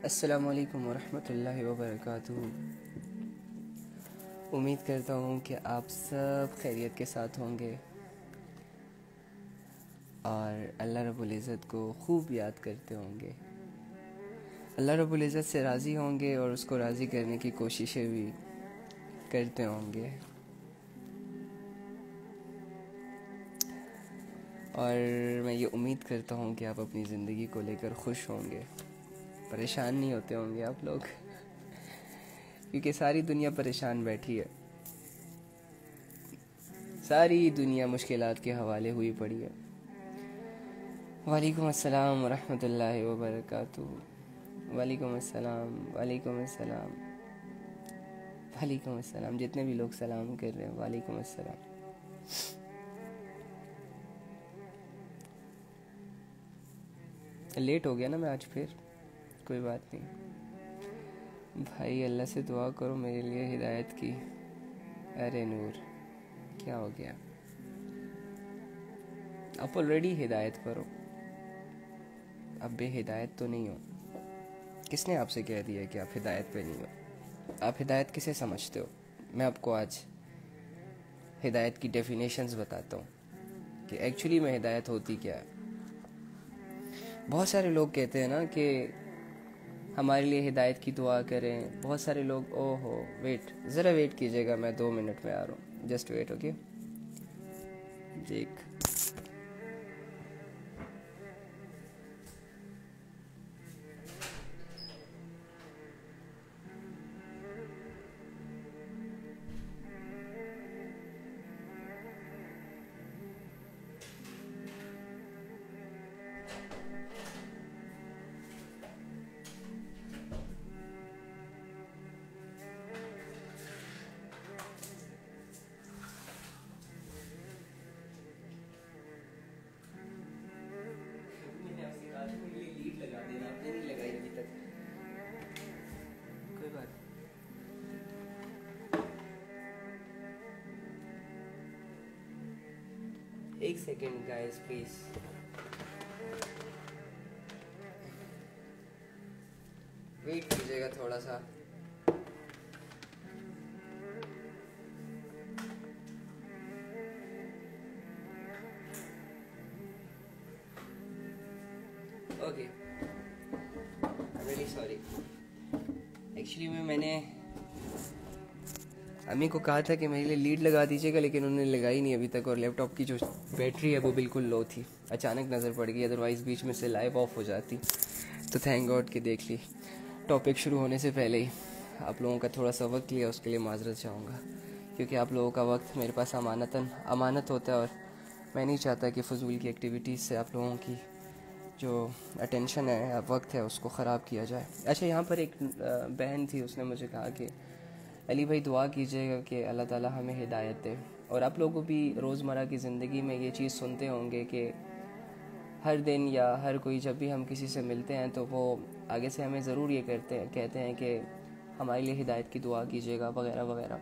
السلام علیکم ورحمۃ اللہ وبرکاتہ۔ امید کرتا ہوں کہ آپ سب خیریت کے ساتھ ہوں گے اور اللہ رب العزت کو خوب یاد کرتے ہوں گے، اللہ رب العزت سے راضی ہوں گے اور اس کو راضی کرنے کی کوششیں بھی کرتے ہوں گے، اور میں یہ امید کرتا ہوں کہ آپ اپنی زندگی کو لے کر خوش ہوں گے، پریشان نہیں ہوتے ہوں گے آپ لوگ، کیونکہ ساری دنیا پریشان بیٹھی ہے، ساری دنیا مشکلات کے حوالے ہوئی پڑی ہے۔ وعلیکم السلام ورحمۃ اللہ وبرکاتہ۔ وعلیکم السلام، وعلیکم السلام، وعلیکم السلام، جتنے بھی لوگ سلام کر رہے ہیں وعلیکم السلام۔ لیٹ ہو گیا نا میں آج، پھر کوئی بات نہیں بھائی، اللہ سے دعا کرو میرے لیے ہدایت کی۔ ارے نور، کیا ہو گیا؟ آپ آلریڈی ہدایت پر ہو، اب بے ہدایت تو نہیں ہو۔ کس نے آپ سے کہہ دیا کہ آپ ہدایت پہ نہیں ہو؟ آپ ہدایت کسے سمجھتے ہو؟ میں آپ کو آج ہدایت کی ڈیفینیشنز بتاتا ہوں کہ ایکچولی میں ہدایت ہوتی کیا ہے۔ بہت سارے لوگ کہتے ہیں نا کہ ہمارے لیے ہدایت کی دعا کریں، بہت سارے لوگ ذرا ویٹ کیجیے گا، میں 2 منٹ میں آ رہا ہوں، جسٹ ویٹ، اوکے؟ دیکھ ایک سیکنڈ گائز پلیز، ویٹ کیجیے گا تھوڑا سا۔ اوکے، ریئلی سوری، ایکچولی میں نے امی کو کہا تھا کہ میرے لیے لیڈ لگا دیجیے گا، لیکن انہوں نے لگائی نہیں ابھی تک، اور لیپ ٹاپ کی جو بیٹری ہے وہ بالکل لو تھی، اچانک نظر پڑ گئی، ادروائز بیچ میں سے لائیو آف ہو جاتی، تو تھینک گاڈ کہ دیکھ لی۔ ٹاپک شروع ہونے سے پہلے ہی آپ لوگوں کا تھوڑا سا وقت لیا، اس کے لیے معذرت چاہوں گا، کیونکہ آپ لوگوں کا وقت میرے پاس امانت ہوتا ہے، اور میں نہیں چاہتا کہ فضول کی ایکٹیویٹیز سے آپ لوگوں کی جو اٹینشن ہے، وقت ہے، اس کو خراب کیا جائے۔ اچھا، یہاں پر ایک بہن تھی، اس نے مجھے کہا کہ علی بھائی دعا کیجیے گا کہ اللہ تعالیٰ ہمیں ہدایت دے، اور آپ لوگوں بھی روزمرہ کی زندگی میں یہ چیز سنتے ہوں گے کہ ہر دن یا ہر کوئی جب بھی ہم کسی سے ملتے ہیں تو وہ آگے سے ہمیں ضرور یہ کہتے ہیں کہ ہمارے لیے ہدایت کی دعا کیجیے گا وغیرہ وغیرہ۔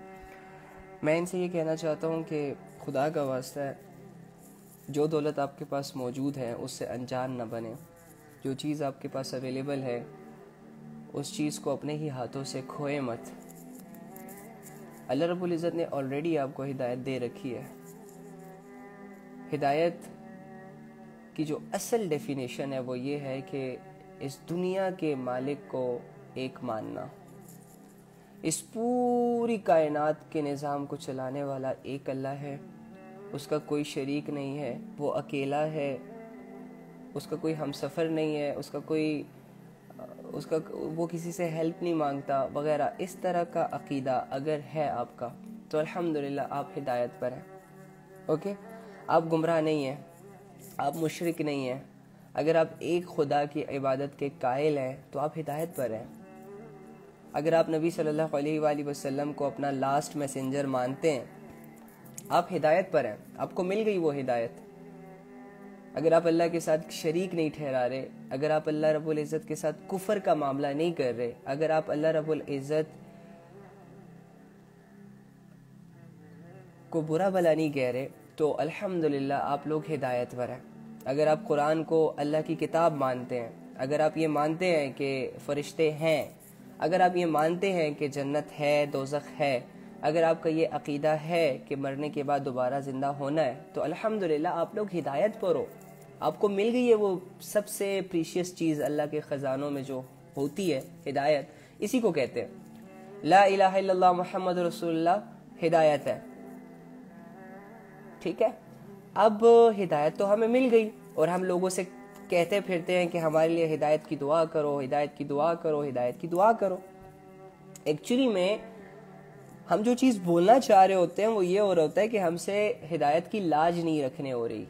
میں ان سے یہ کہنا چاہتا ہوں کہ خدا کا واسطہ ہے، جو دولت آپ کے پاس موجود ہے اس سے انجان نہ بنے، جو چیز آپ کے پاس اویلیبل ہے اس چیز کو اپنے ہی ہاتھوں سے کھوئے مت۔ اللہ رب العزت نے آلریڈی آپ کو ہدایت دے رکھی ہے۔ ہدایت کی جو اصل ڈیفینیشن ہے وہ یہ ہے کہ اس دنیا کے مالک کو ایک ماننا، اس پوری کائنات کے نظام کو چلانے والا ایک اللہ ہے، اس کا کوئی شریک نہیں ہے، وہ اکیلا ہے، اس کا کوئی ہمسفر نہیں ہے، وہ کسی سے ہیلپ نہیں مانگتا وغیرہ۔ اس طرح کا عقیدہ اگر ہے آپ کا تو الحمدللہ آپ ہدایت پر ہیں، اوکے؟ آپ گمراہ نہیں ہیں، آپ مشرک نہیں ہیں۔ اگر آپ ایک خدا کی عبادت کے قائل ہیں تو آپ ہدایت پر ہیں۔ اگر آپ نبی صلی اللہ علیہ وآلہ وسلم کو اپنا لاسٹ میسنجر مانتے ہیں، آپ ہدایت پر ہیں، آپ کو مل گئی وہ ہدایت۔ اگر آپ اللہ کے ساتھ شریک نہیں ٹھہرا رہے، اگر آپ اللہ رب العزت کے ساتھ کفر کا معاملہ نہیں کر رہے، اگر آپ اللہ رب العزت کو برا بھلا نہیں کہہ رہے، تو الحمدللہ آپ لوگ ہدایت پر ہیں۔ اگر آپ قرآن کو اللہ کی کتاب مانتے ہیں، اگر آپ یہ مانتے ہیں کہ فرشتے ہیں، اگر آپ یہ مانتے ہیں کہ جنت ہے، دوزخ ہے، اگر آپ کا یہ عقیدہ ہے کہ مرنے کے بعد دوبارہ زندہ ہونا ہے، تو الحمدللہ آپ لوگ ہدایت پر ہو، آپ کو مل گئی ہے وہ سب سے پریشیس چیز اللہ کے خزانوں میں جو ہوتی ہے، ہدایت. اسی کو کہتے ہیں لا الہ الا اللہ محمد رسول اللہ، ہدایت ہے. ٹھیک ہے، اب ہدایت تو ہمیں مل گئی اور ہم لوگوں سے کہتے پھرتے ہیں کہ ہمارے لیے ہدایت کی دعا کرو، ہدایت کی دعا کرو، ہدایت کی دعا کرو. ایکچولی میں ہم جو چیز بولنا چاہ رہے ہوتے ہیں وہ یہ ہو رہا ہوتا ہے کہ ہم سے ہدایت کی لاج نہیں رکھنے ہو رہی،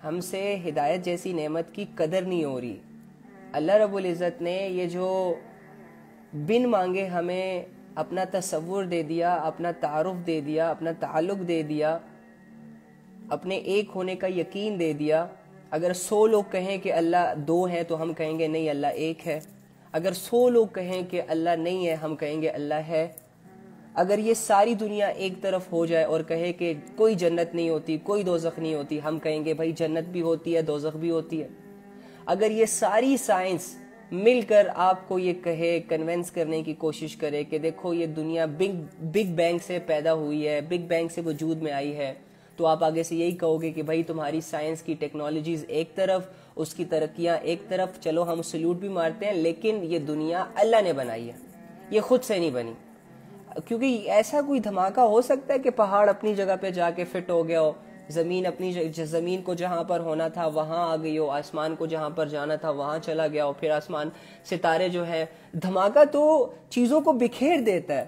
ہم سے ہدایت جیسی نعمت کی قدر نہیں ہو رہی. اللہ رب العزت نے یہ جو بن مانگے ہمیں اپنا تصور دے دیا، اپنا تعارف دے دیا، اپنا تعلق دے دیا، اپنے ایک ہونے کا یقین دے دیا. اگر 100 لوگ کہیں کہ اللہ 2 ہیں تو ہم کہیں گے نہیں اللہ 1 ہے. اگر 100 لوگ کہیں کہ اللہ نہیں ہے ہم کہیں گے اللہ ہے. اگر یہ ساری دنیا ایک طرف ہو جائے اور کہے کہ کوئی جنت نہیں ہوتی، کوئی دوزخ نہیں ہوتی، ہم کہیں گے بھائی جنت بھی ہوتی ہے، دوزخ بھی ہوتی ہے. اگر یہ ساری سائنس مل کر آپ کو یہ کہے، کنونس کرنے کی کوشش کرے کہ دیکھو یہ دنیا بگ بینگ سے پیدا ہوئی ہے، بگ بینگ سے وجود میں آئی ہے، تو آپ آگے سے یہی کہو گے کہ بھائی تمہاری سائنس کی ٹیکنالوجیز ایک طرف، اس کی ترقیاں ایک طرف، چلو ہم سلوٹ بھی مارتے ہیں، لیکن یہ دنیا اللہ نے بنائی ہے، یہ خود سے نہیں بنی. کیونکہ ایسا کوئی دھماکہ ہو سکتا ہے کہ پہاڑ اپنی جگہ پہ جا کے فٹ ہو گیا ہو، زمین کو جہاں پر ہونا تھا وہاں آ گئی ہو، آسمان کو جہاں پر جانا تھا وہاں چلا گیا ہو، پھر آسمان ستارے جو ہے، دھماکہ تو چیزوں کو بکھیر دیتا ہے،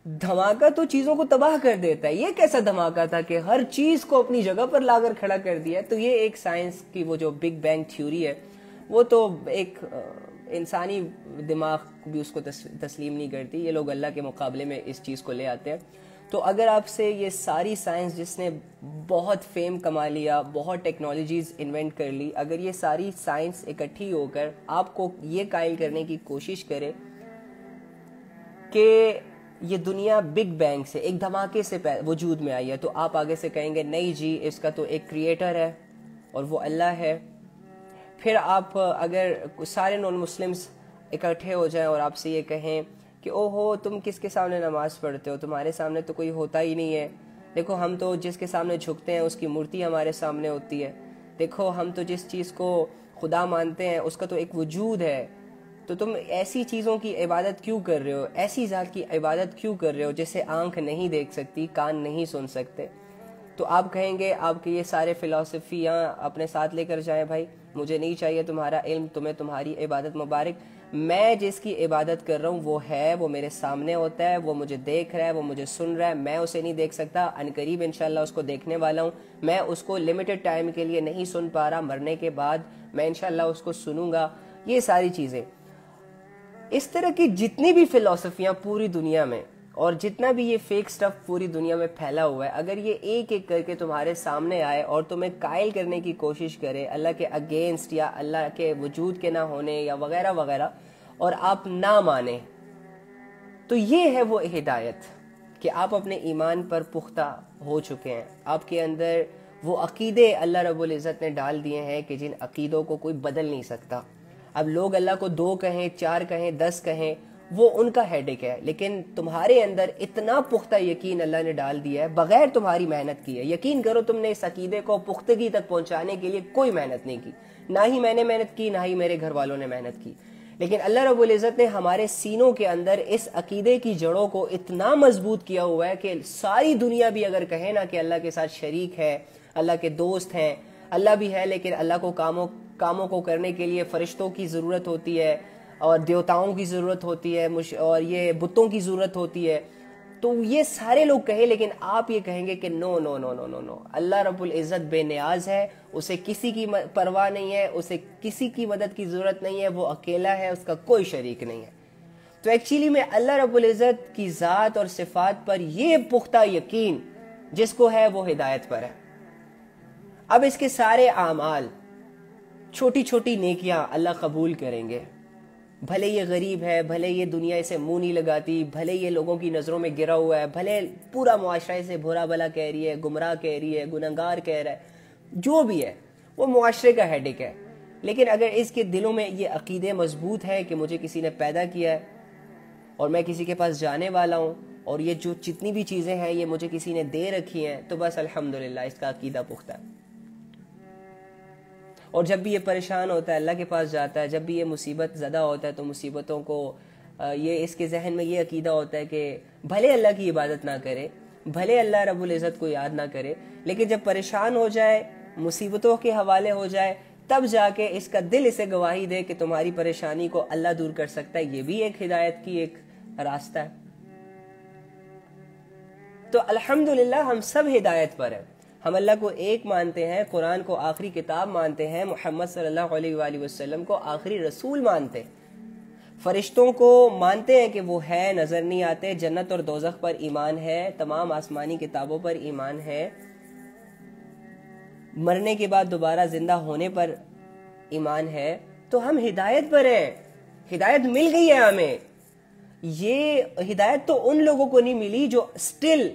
دھماکہ تو چیزوں کو تباہ کر دیتا ہے. یہ کیسا دھماکہ تھا کہ ہر چیز کو اپنی جگہ پر لا کر کھڑا کر دیا. تو یہ ایک سائنس کی وہ جو بگ بینگ تھیوری ہے وہ تو ایک انسانی دماغ بھی اس کو تسلیم نہیں کرتی. یہ لوگ اللہ کے مقابلے میں اس چیز کو لے آتے ہیں. تو اگر آپ سے یہ ساری سائنس جس نے بہت فیم کما لیا، بہت ٹیکنالوجیز انوینٹ کر لی، اگر یہ ساری سائنس اکٹھی ہو کر آپ کو یہ قائل کرنے کی کوشش کرے کہ یہ دنیا بگ بینگ سے، ایک دھماکے سے وجود میں آئی ہے، تو آپ آگے سے کہیں گے نہیں جی اس کا تو ایک کریٹر ہے اور وہ اللہ ہے. پھر آپ اگر سارے نان مسلمز اکٹھے ہو جائیں اور آپ سے یہ کہیں کہ او ہو تم کس کے سامنے نماز پڑھتے ہو، تمہارے سامنے تو کوئی ہوتا ہی نہیں ہے، دیکھو ہم تو جس کے سامنے جھکتے ہیں اس کی مورتی ہمارے سامنے ہوتی ہے، دیکھو ہم تو جس چیز کو خدا مانتے ہیں اس کا تو ایک وجود ہے، تو تم ایسی چیزوں کی عبادت کیوں کر رہے ہو، ایسی ذات کی عبادت کیوں کر رہے ہو جسے آنکھ نہیں دیکھ سکتی، کان نہیں سن سکتے. تو آپ کہیں گے آپ کے یہ سارے فلسفی یہاں اپنے ساتھ لے کر جائیں، بھائی مجھے نہیں چاہیے تمہارا علم، تمہیں تمہاری عبادت مبارک، میں جس کی عبادت کر رہا ہوں وہ ہے، وہ میرے سامنے ہوتا ہے، وہ مجھے دیکھ رہا ہے، وہ مجھے سن رہا ہے، میں اسے نہیں دیکھ سکتا، عنقریب انشاءاللہ اس کو دیکھنے والا ہوں، میں اس کو لمیٹڈ ٹائم کے لیے نہیں سن پا رہا، مرنے کے بعد میں انشاءاللہ اس کو سنوں گا. یہ ساری چیزیں، اس طرح کی جتنی بھی فلسفیاں پوری دنیا میں اور جتنا بھی یہ فیک سٹف پوری دنیا میں پھیلا ہوا ہے، اگر یہ ایک ایک کر کے تمہارے سامنے آئے اور تمہیں قائل کرنے کی کوشش کرے اللہ کے اگینسٹ یا اللہ کے وجود کے نہ ہونے یا وغیرہ وغیرہ، اور آپ نہ مانیں، تو یہ ہے وہ ہدایت کہ آپ اپنے ایمان پر پختہ ہو چکے ہیں، آپ کے اندر وہ عقیدے اللہ رب العزت نے ڈال دیے ہیں کہ جن عقیدوں کو کوئی بدل نہیں سکتا. اب لوگ اللہ کو 2 کہیں، 4 کہیں، 10 کہیں، وہ ان کا ہیڈک ہے، لیکن تمہارے اندر اتنا پختہ یقین اللہ نے ڈال دیا ہے بغیر تمہاری محنت کی ہے. یقین کرو تم نے اس عقیدے کو پختگی تک پہنچانے کے لیے کوئی محنت نہیں کی، نہ ہی میں نے محنت کی، نہ ہی میرے گھر والوں نے محنت کی، لیکن اللہ رب العزت نے ہمارے سینوں کے اندر اس عقیدے کی جڑوں کو اتنا مضبوط کیا ہوا ہے کہ ساری دنیا بھی اگر کہے نا کہ اللہ کے ساتھ شریک ہے، اللہ کے دوست ہیں، اللہ بھی ہے لیکن اللہ کو کاموں کو کرنے کے لیے فرشتوں کی ضرورت ہوتی ہے اور دیوتاؤں کی ضرورت ہوتی ہے اور یہ بتوں کی ضرورت ہوتی ہے، تو یہ سارے لوگ کہیں، لیکن آپ یہ کہیں گے کہ نو نو نو نو نو نو، اللہ رب العزت بے نیاز ہے، اسے کسی کی پرواہ نہیں ہے، اسے کسی کی مدد کی ضرورت نہیں ہے، وہ اکیلا ہے، اس کا کوئی شریک نہیں ہے. تو ایکچولی میں اللہ رب العزت کی ذات اور صفات پر یہ پختہ یقین جس کو ہے وہ ہدایت پر ہے. اب اس کے سارے اعمال، چھوٹی چھوٹی نیکیاں اللہ قبول کریں گے، بھلے یہ غریب ہے، بھلے یہ دنیا اسے منہ نہیں لگاتی، بھلے یہ لوگوں کی نظروں میں گرا ہوا ہے، بھلے پورا معاشرہ اسے برا بلا کہہ رہی ہے، گمراہ کہہ رہی ہے، گنہگار کہہ رہا ہے، جو بھی ہے وہ معاشرے کا ہیڈک ہے. لیکن اگر اس کے دلوں میں یہ عقیدے مضبوط ہے کہ مجھے کسی نے پیدا کیا ہے اور میں کسی کے پاس جانے والا ہوں اور یہ جو جتنی بھی چیزیں ہیں یہ مجھے کسی نے دے رکھی ہیں، تو بس الحمدللہ اس کا عقیدہ پختہ ہے۔ اور جب بھی یہ پریشان ہوتا ہے اللہ کے پاس جاتا ہے، جب بھی یہ مصیبت زدہ ہوتا ہے تو مصیبتوں کو یہ اس کے ذہن میں یہ عقیدہ ہوتا ہے کہ بھلے اللہ کی عبادت نہ کرے، بھلے اللہ رب العزت کو یاد نہ کرے، لیکن جب پریشان ہو جائے، مصیبتوں کے حوالے ہو جائے، تب جا کے اس کا دل اسے گواہی دے کہ تمہاری پریشانی کو اللہ دور کر سکتا ہے۔ یہ بھی ایک ہدایت کی ایک راستہ ہے۔ تو الحمدللہ ہم سب ہدایت پر ہیں، ہم اللہ کو ایک مانتے ہیں، قرآن کو آخری کتاب مانتے ہیں، محمد صلی اللہ علیہ وآلہ وسلم کو آخری رسول مانتے ہیں، فرشتوں کو مانتے ہیں کہ وہ ہے، نظر نہیں آتے، جنت اور دوزخ پر ایمان ہے، تمام آسمانی کتابوں پر ایمان ہے، مرنے کے بعد دوبارہ زندہ ہونے پر ایمان ہے۔ تو ہم ہدایت پر ہیں، ہدایت مل گئی ہے ہمیں۔ یہ ہدایت تو ان لوگوں کو نہیں ملی جو سٹل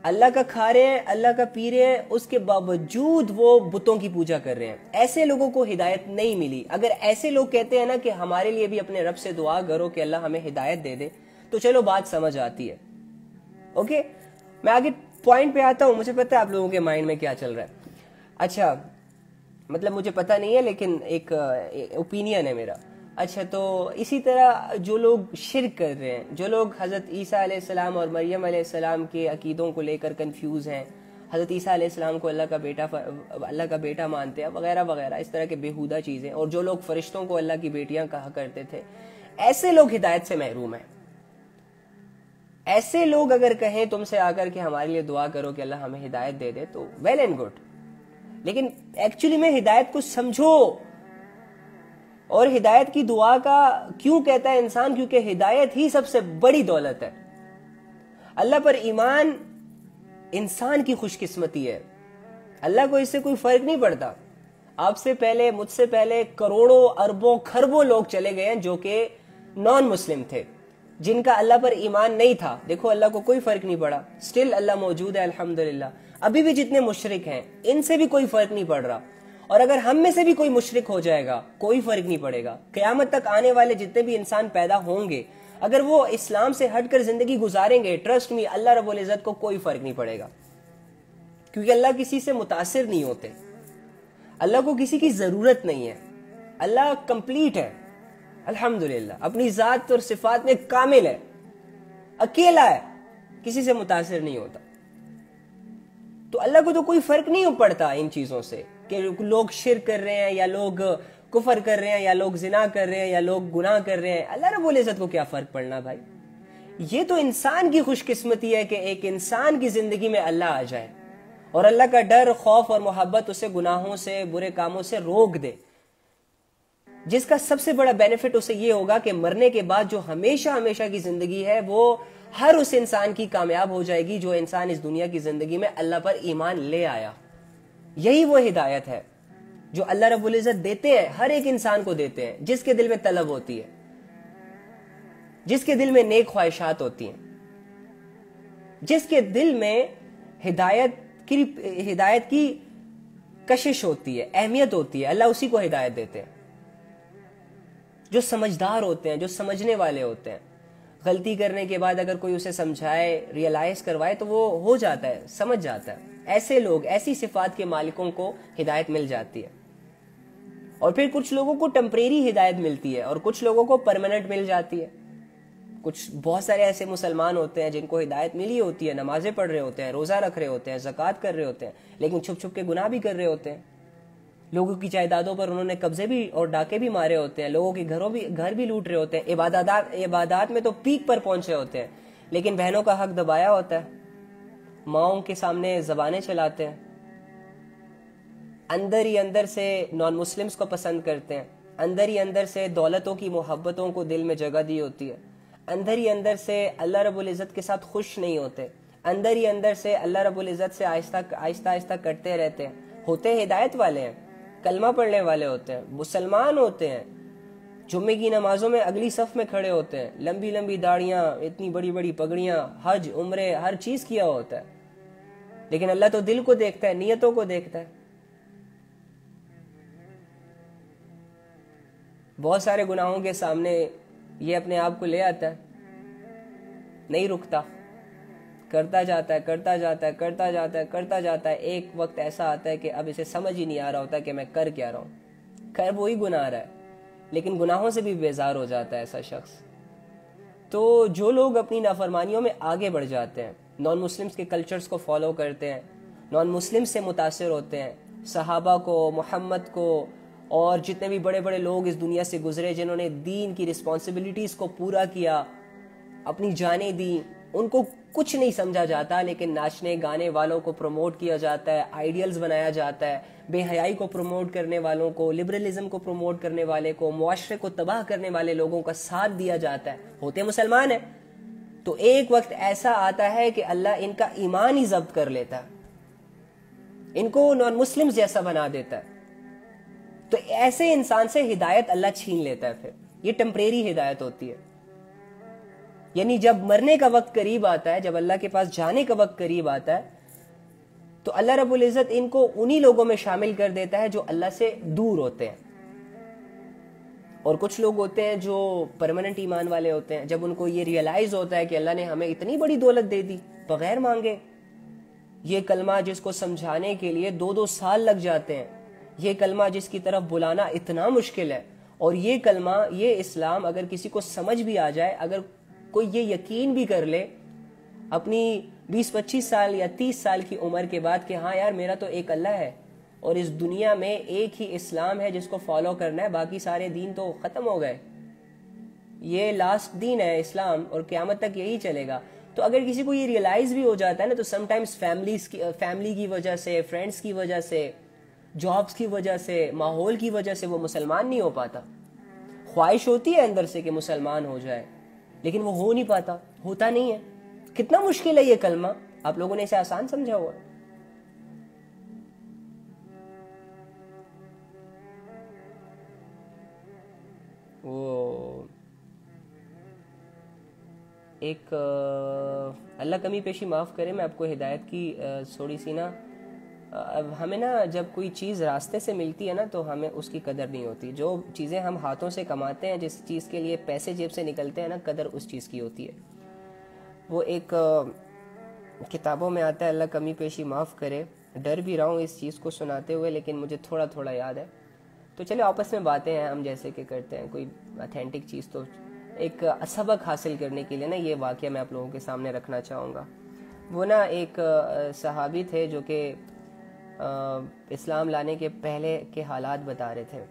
اللہ کا کھا رہے ہیں، اللہ کا پی رہے ہیں، اس کے باوجود وہ بتوں کی پوجا کر رہے ہیں، ایسے لوگوں کو ہدایت نہیں ملی۔ اگر ایسے لوگ کہتے ہیں نا کہ ہمارے لیے بھی اپنے رب سے دعا کرو کہ اللہ ہمیں ہدایت دے دے، تو چلو بات سمجھ آتی ہے۔ اوکے، میں آگے پوائنٹ پہ آتا ہوں، مجھے پتہ ہے آپ لوگوں کے مائنڈ میں کیا چل رہا ہے۔ اچھا، مطلب مجھے پتہ نہیں ہے لیکن ایک اوپینین ہے میرا۔ اچھا، تو اسی طرح جو لوگ شرک کر رہے ہیں، جو لوگ حضرت عیسیٰ علیہ السلام اور مریم علیہ السلام کے عقیدوں کو لے کر کنفیوز ہیں، حضرت عیسیٰ علیہ السلام کو اللہ کا بیٹا مانتے ہیں وغیرہ وغیرہ، اس طرح کے بیہودہ چیزیں، اور جو لوگ فرشتوں کو اللہ کی بیٹیاں کہا کرتے تھے، ایسے لوگ ہدایت سے محروم ہیں۔ ایسے لوگ اگر کہیں تم سے آ کر کہ ہمارے لیے دعا کرو کہ اللہ ہمیں ہدایت دے دے، تو ویل اینڈ گڈ، لیکن ایکچولی میں ہدایت کو سمجھو۔ اور ہدایت کی دعا کا کیوں کہتا ہے انسان؟ کیونکہ ہدایت ہی سب سے بڑی دولت ہے۔ اللہ پر ایمان انسان کی خوش قسمتی ہے، اللہ کو اس سے کوئی فرق نہیں پڑتا۔ آپ سے پہلے، مجھ سے پہلے کروڑوں اربوں کھربوں لوگ چلے گئے ہیں جو کہ نان مسلم تھے، جن کا اللہ پر ایمان نہیں تھا، دیکھو اللہ کو کوئی فرق نہیں پڑا، سٹل اللہ موجود ہے الحمدللہ۔ ابھی بھی جتنے مشرک ہیں ان سے بھی کوئی فرق نہیں پڑ رہا، اور اگر ہم میں سے بھی کوئی مشرک ہو جائے گا کوئی فرق نہیں پڑے گا۔ قیامت تک آنے والے جتنے بھی انسان پیدا ہوں گے، اگر وہ اسلام سے ہٹ کر زندگی گزاریں گے، ٹرسٹ می، اللہ رب العزت کو کوئی فرق نہیں پڑے گا، کیونکہ اللہ کسی سے متاثر نہیں ہوتے، اللہ کو کسی کی ضرورت نہیں ہے، اللہ کمپلیٹ ہے الحمدللہ، اپنی ذات اور صفات میں کامل ہے، اکیلا ہے، کسی سے متاثر نہیں ہوتا۔ تو اللہ کو تو کوئی فرق نہیں پڑتا ان چیزوں سے کہ لوگ شرک کر رہے ہیں یا لوگ کفر کر رہے ہیں یا لوگ زنا کر رہے ہیں یا لوگ گناہ کر رہے ہیں، اللہ رب العزت کو کیا فرق پڑنا بھائی؟ یہ تو انسان کی خوش قسمتی ہے کہ ایک انسان کی زندگی میں اللہ آ جائے اور اللہ کا ڈر، خوف اور محبت اسے گناہوں سے، برے کاموں سے روک دے، جس کا سب سے بڑا بینیفٹ اسے یہ ہوگا کہ مرنے کے بعد جو ہمیشہ ہمیشہ کی زندگی ہے وہ ہر اس انسان کی کامیاب ہو جائے گی جو انسان اس دنیا کی زندگی میں اللہ پر ایمان لے آیا۔ یہی وہ ہدایت ہے جو اللہ رب العزت دیتے ہیں، ہر ایک انسان کو دیتے ہیں جس کے دل میں طلب ہوتی ہے، جس کے دل میں نیک خواہشات ہوتی ہیں، جس کے دل میں ہدایت کی کشش ہوتی ہے، اہمیت ہوتی ہے، اللہ اسی کو ہدایت دیتے ہیں۔ جو سمجھدار ہوتے ہیں، جو سمجھنے والے ہوتے ہیں، غلطی کرنے کے بعد اگر کوئی اسے سمجھائے، ریئلائز کروائے تو وہ ہو جاتا ہے، سمجھ جاتا ہے۔ ایسے لوگ، ایسی صفات کے مالکوں کو ہدایت مل جاتی ہے، اور پھر کچھ لوگوں کو ٹیمپریری ہدایت ملتی ہے اور کچھ لوگوں کو پرماننٹ مل جاتی ہے۔ کچھ بہت سارے ایسے مسلمان ہوتے ہیں جن کو ہدایت ملی ہوتی ہے، نمازیں پڑھ رہے ہوتے ہیں، روزہ رکھ رہے ہوتے ہیں، زکوٰۃ کر رہے ہوتے ہیں، لیکن چھپ چھپ کے گناہ بھی کر رہے ہوتے ہیں، لوگوں کی جائیدادوں پر انہوں نے قبضے بھی اور ڈاکے بھی مارے ہوتے ہیں، لوگوں کے گھر بھی لوٹ رہے ہوتے ہیں، عبادات میں تو پیک پر پہنچے ہوتے ہیں، لیکن بہنوں کا حق دبایا ہوتا ہے، ماؤں کے سامنے زبانیں چلاتے ہیں، اندر ہی اندر سے نان مسلمز کو پسند کرتے ہیں، اندر ہی اندر سے دولتوں کی محبتوں کو دل میں جگہ دی ہوتی ہے، اندر ہی اندر سے اللہ رب العزت کے ساتھ خوش نہیں ہوتے، اندر ہی اندر سے اللہ رب العزت سے آہستہ کرتے رہتے ہیں، ہوتے ہدایت والے ہیں، کلمہ پڑھنے والے ہوتے ہیں، مسلمان ہوتے ہیں، جمعے کی نمازوں میں اگلی صف میں کھڑے ہوتے ہیں، لمبی لمبی داڑیاں، اتنی بڑی بڑی پگڑیاں، حج، عمرے، ہر چیز کیا ہوتا ہے، لیکن اللہ تو دل کو دیکھتا ہے، نیتوں کو دیکھتا ہے۔ بہت سارے گناہوں کے سامنے یہ اپنے آپ کو لے آتا ہے, نہیں رکتا, کرتا جاتا ہے کرتا جاتا ہے کرتا جاتا ہے کرتا جاتا ہے. ایک وقت ایسا آتا ہے کہ اب اسے سمجھ ہی نہیں آ رہا ہوتا کہ میں کر کیا رہا ہوں, کر وہی گناہ رہا ہے, لیکن گناہوں سے بھی بیزار ہو جاتا ہے ایسا شخص. تو جو لوگ اپنی نافرمانیوں میں آگے بڑھ جاتے ہیں, نان مسلمز کے کلچرز کو فالو کرتے ہیں, نان مسلمز سے متاثر ہوتے ہیں, صحابہ کو, محمد کو, اور جتنے بھی بڑے بڑے لوگ اس دنیا سے گزرے جنہوں نے دین کی رسپانسبلٹیز کو پورا کیا, اپنی جانیں دیں, ان کو کچھ نہیں سمجھا جاتا, لیکن ناچنے گانے والوں کو پروموٹ کیا جاتا ہے, آئیڈیلز بنایا جاتا ہے, بے حیائی کو پروموٹ کرنے والوں کو, لبرلزم کو پروموٹ کرنے والے کو, معاشرے کو تباہ کرنے والے لوگوں کا ساتھ دیا جاتا ہے. ہوتے مسلمان ہیں, تو ایک وقت ایسا آتا ہے کہ اللہ ان کا ایمان ہی ضبط کر لیتا ہے, ان کو نان مسلم جیسا بنا دیتا ہے. تو ایسے انسان سے ہدایت اللہ چھین لیتا ہے. پھر یہ ٹیمپریری ہدایت ہوتی ہے, یعنی جب مرنے کا وقت قریب آتا ہے, جب اللہ کے پاس جانے کا وقت قریب آتا ہے, تو اللہ رب العزت ان کو انہی لوگوں میں شامل کر دیتا ہے جو اللہ سے دور ہوتے ہیں. اور کچھ لوگ ہوتے ہیں جو پرماننٹ ایمان والے ہوتے ہیں, جب ان کو یہ ریئلائز ہوتا ہے کہ اللہ نے ہمیں اتنی بڑی دولت دے دی بغیر مانگے, یہ کلمہ جس کو سمجھانے کے لیے 2 سال لگ جاتے ہیں, یہ کلمہ جس کی طرف بلانا اتنا مشکل ہے, اور یہ کلمہ, یہ اسلام اگر کسی کو سمجھ بھی آ جائے, اگر کوئی یہ یقین بھی کر لے اپنی 20-25 سال یا 30 سال کی عمر کے بعد کہ ہاں یار میرا تو ایک اللہ ہے, اور اس دنیا میں ایک ہی اسلام ہے جس کو فالو کرنا ہے, باقی سارے دین تو ختم ہو گئے, یہ لاسٹ دین ہے اسلام, اور قیامت تک یہی چلے گا. تو اگر کسی کو یہ ریئلائز بھی ہو جاتا ہے نا, تو سم ٹائمز فیملی کی وجہ سے, فرینڈس کی وجہ سے, جابس کی وجہ سے, ماحول کی وجہ سے وہ مسلمان نہیں ہو پاتا. خواہش ہوتی ہے اندر سے کہ مسلمان ہو جائے, لیکن وہ ہو نہیں پاتا, ہوتا نہیں ہے. کتنا مشکل ہے یہ کلمہ, آپ لوگوں نے اسے آسان سمجھا ہوا. وہ ایک اللہ کمی پیشی معاف کرے, میں آپ کو ہدایت کی تھوڑی سی نا, ہمیں نا جب کوئی چیز راستے سے ملتی ہے نا تو ہمیں اس کی قدر نہیں ہوتی. جو چیزیں ہم ہاتھوں سے کماتے ہیں, جس چیز کے لیے پیسے جیب سے نکلتے ہیں نا, قدر اس چیز کی ہوتی ہے. وہ ایک کتابوں میں آتا ہے, اللہ کمی پیشی معاف کرے, ڈر بھی رہا ہوں اس چیز کو سناتے ہوئے, لیکن مجھے تھوڑا تھوڑا یاد ہے. تو چلے آپس میں باتیں ہیں ہم جیسے کہ کرتے ہیں, کوئی اتھینٹک چیز. تو ایک سبق حاصل کرنے کے لیے نا یہ واقعہ میں آپ لوگوں کے سامنے رکھنا چاہوں گا. وہ نا ایک صحابی تھے جو کہ اسلام لانے کے پہلے کے حالات بتا رہے تھے.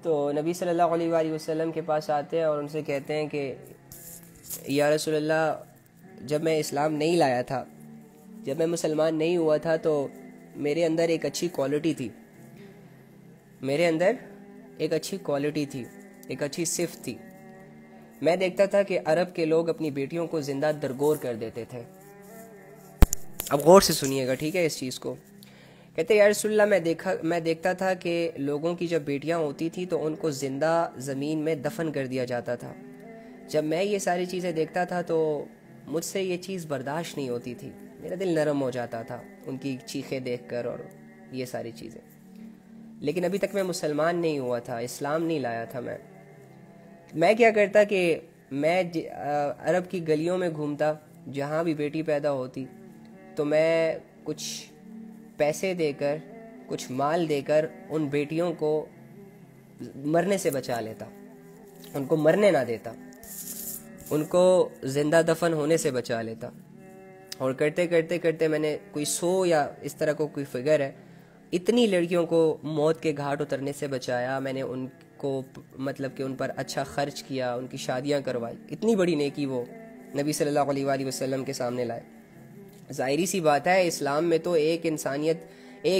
تو نبی صلی اللہ علیہ وآلہ وسلم کے پاس آتے ہیں اور ان سے کہتے ہیں کہ یا رسول اللہ, جب میں اسلام نہیں لایا تھا, جب میں مسلمان نہیں ہوا تھا, تو میرے اندر ایک اچھی کوالٹی تھی, میرے اندر ایک اچھی کوالٹی تھی, ایک اچھی صفت تھی. میں دیکھتا تھا کہ عرب کے لوگ اپنی بیٹیوں کو زندہ درگور کر دیتے تھے. اب غور سے سنیے گا, ٹھیک ہے, اس چیز کو. کہتے یا رسول اللہ, میں دیکھتا تھا کہ لوگوں کی جب بیٹیاں ہوتی تھی تو ان کو زندہ زمین میں دفن کر دیا جاتا تھا. جب میں یہ ساری چیزیں دیکھتا تھا تو مجھ سے یہ چیز برداشت نہیں ہوتی تھی, میرا دل نرم ہو جاتا تھا ان کی چیخیں دیکھ کر اور یہ ساری چیزیں. لیکن ابھی تک میں مسلمان نہیں ہوا تھا, اسلام نہیں لایا تھا. میں کیا کرتا کہ میں عرب کی گلیوں میں گھومتا, جہاں بھی بیٹی پیدا ہوتی تو میں کچھ پیسے دے کر, کچھ مال دے کر ان بیٹیوں کو مرنے سے بچا لیتا, ان کو مرنے نہ دیتا, ان کو زندہ دفن ہونے سے بچا لیتا. اور کرتے کرتے کرتے میں نے کوئی 100 یا اس طرح کو کوئی فگر ہے, اتنی لڑکیوں کو موت کے گھاٹ اترنے سے بچایا. میں نے ان کو مطلب کہ ان پر اچھا خرچ کیا, ان کی شادیاں کروائی. اتنی بڑی نیکی وہ نبی صلی اللہ علیہ وآلہ وسلم کے سامنے لائے. ظاہری سی بات ہے, اسلام میں تو ایک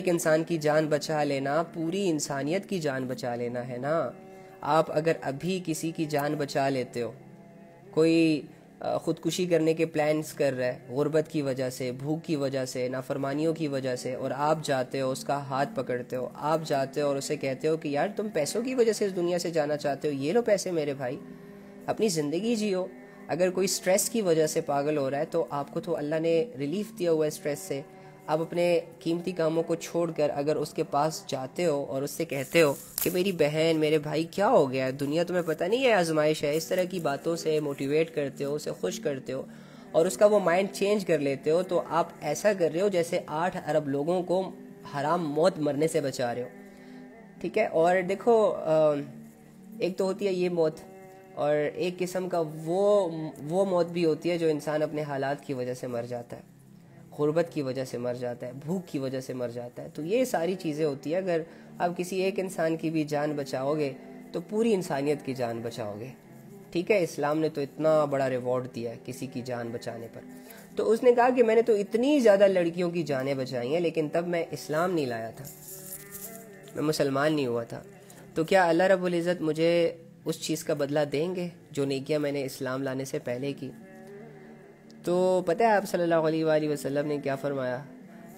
انسان کی جان بچا لینا پوری انسانیت کی جان بچا لینا ہے نا. آپ اگر ابھی کسی کی جان بچا لیتے ہو, کوئی خودکشی کرنے کے پلانز کر رہا ہے غربت کی وجہ سے, بھوک کی وجہ سے, نافرمانیوں کی وجہ سے, اور آپ جاتے ہو اس کا ہاتھ پکڑتے ہو, آپ جاتے ہو اور اسے کہتے ہو کہ یار تم پیسوں کی وجہ سے اس دنیا سے جانا چاہتے ہو, یہ لو پیسے میرے بھائی, اپنی زندگی جیو. اگر کوئی سٹریس کی وجہ سے پاگل ہو رہا ہے تو آپ کو تو اللہ نے ریلیف دیا ہوا ہے سٹریس سے, آپ اپنے قیمتی کاموں کو چھوڑ کر اگر اس کے پاس جاتے ہو اور اس سے کہتے ہو کہ میری بہن میرے بھائی کیا ہو گیا ہے, دنیا تمہیں پتہ نہیں ہے آزمائش ہے, اس طرح کی باتوں سے موٹیویٹ کرتے ہو, اسے خوش کرتے ہو اور اس کا وہ مائنڈ چینج کر لیتے ہو, تو آپ ایسا کر رہے ہو جیسے 8 ارب لوگوں کو حرام موت مرنے سے بچا رہے ہو. ٹھیک ہے. اور دیکھو ایک تو ہوتی ہے یہ موت, اور ایک قسم کا وہ موت بھی ہوتی ہے جو انسان اپنے حالات کی وجہ سے مر جاتا ہے, غربت کی وجہ سے مر جاتا ہے, بھوک کی وجہ سے مر جاتا ہے. تو یہ ساری چیزیں ہوتی ہیں. اگر آپ کسی ایک انسان کی بھی جان بچاؤ گے تو پوری انسانیت کی جان بچاؤ گے. ٹھیک ہے. اسلام نے تو اتنا بڑا ریوارڈ دیا ہے کسی کی جان بچانے پر. تو اس نے کہا کہ میں نے تو اتنی زیادہ لڑکیوں کی جانیں بچائی ہیں, لیکن تب میں اسلام نہیں لایا تھا, میں مسلمان نہیں ہوا تھا. تو کیا اللہ رب العزت مجھے اس چیز کا بدلہ دیں گے جو نیکیاں میں نے اسلام لانے سے پہلے کی؟ تو پتہ ہے آپ صلی اللہ علیہ وآلہ وسلم نے کیا فرمایا؟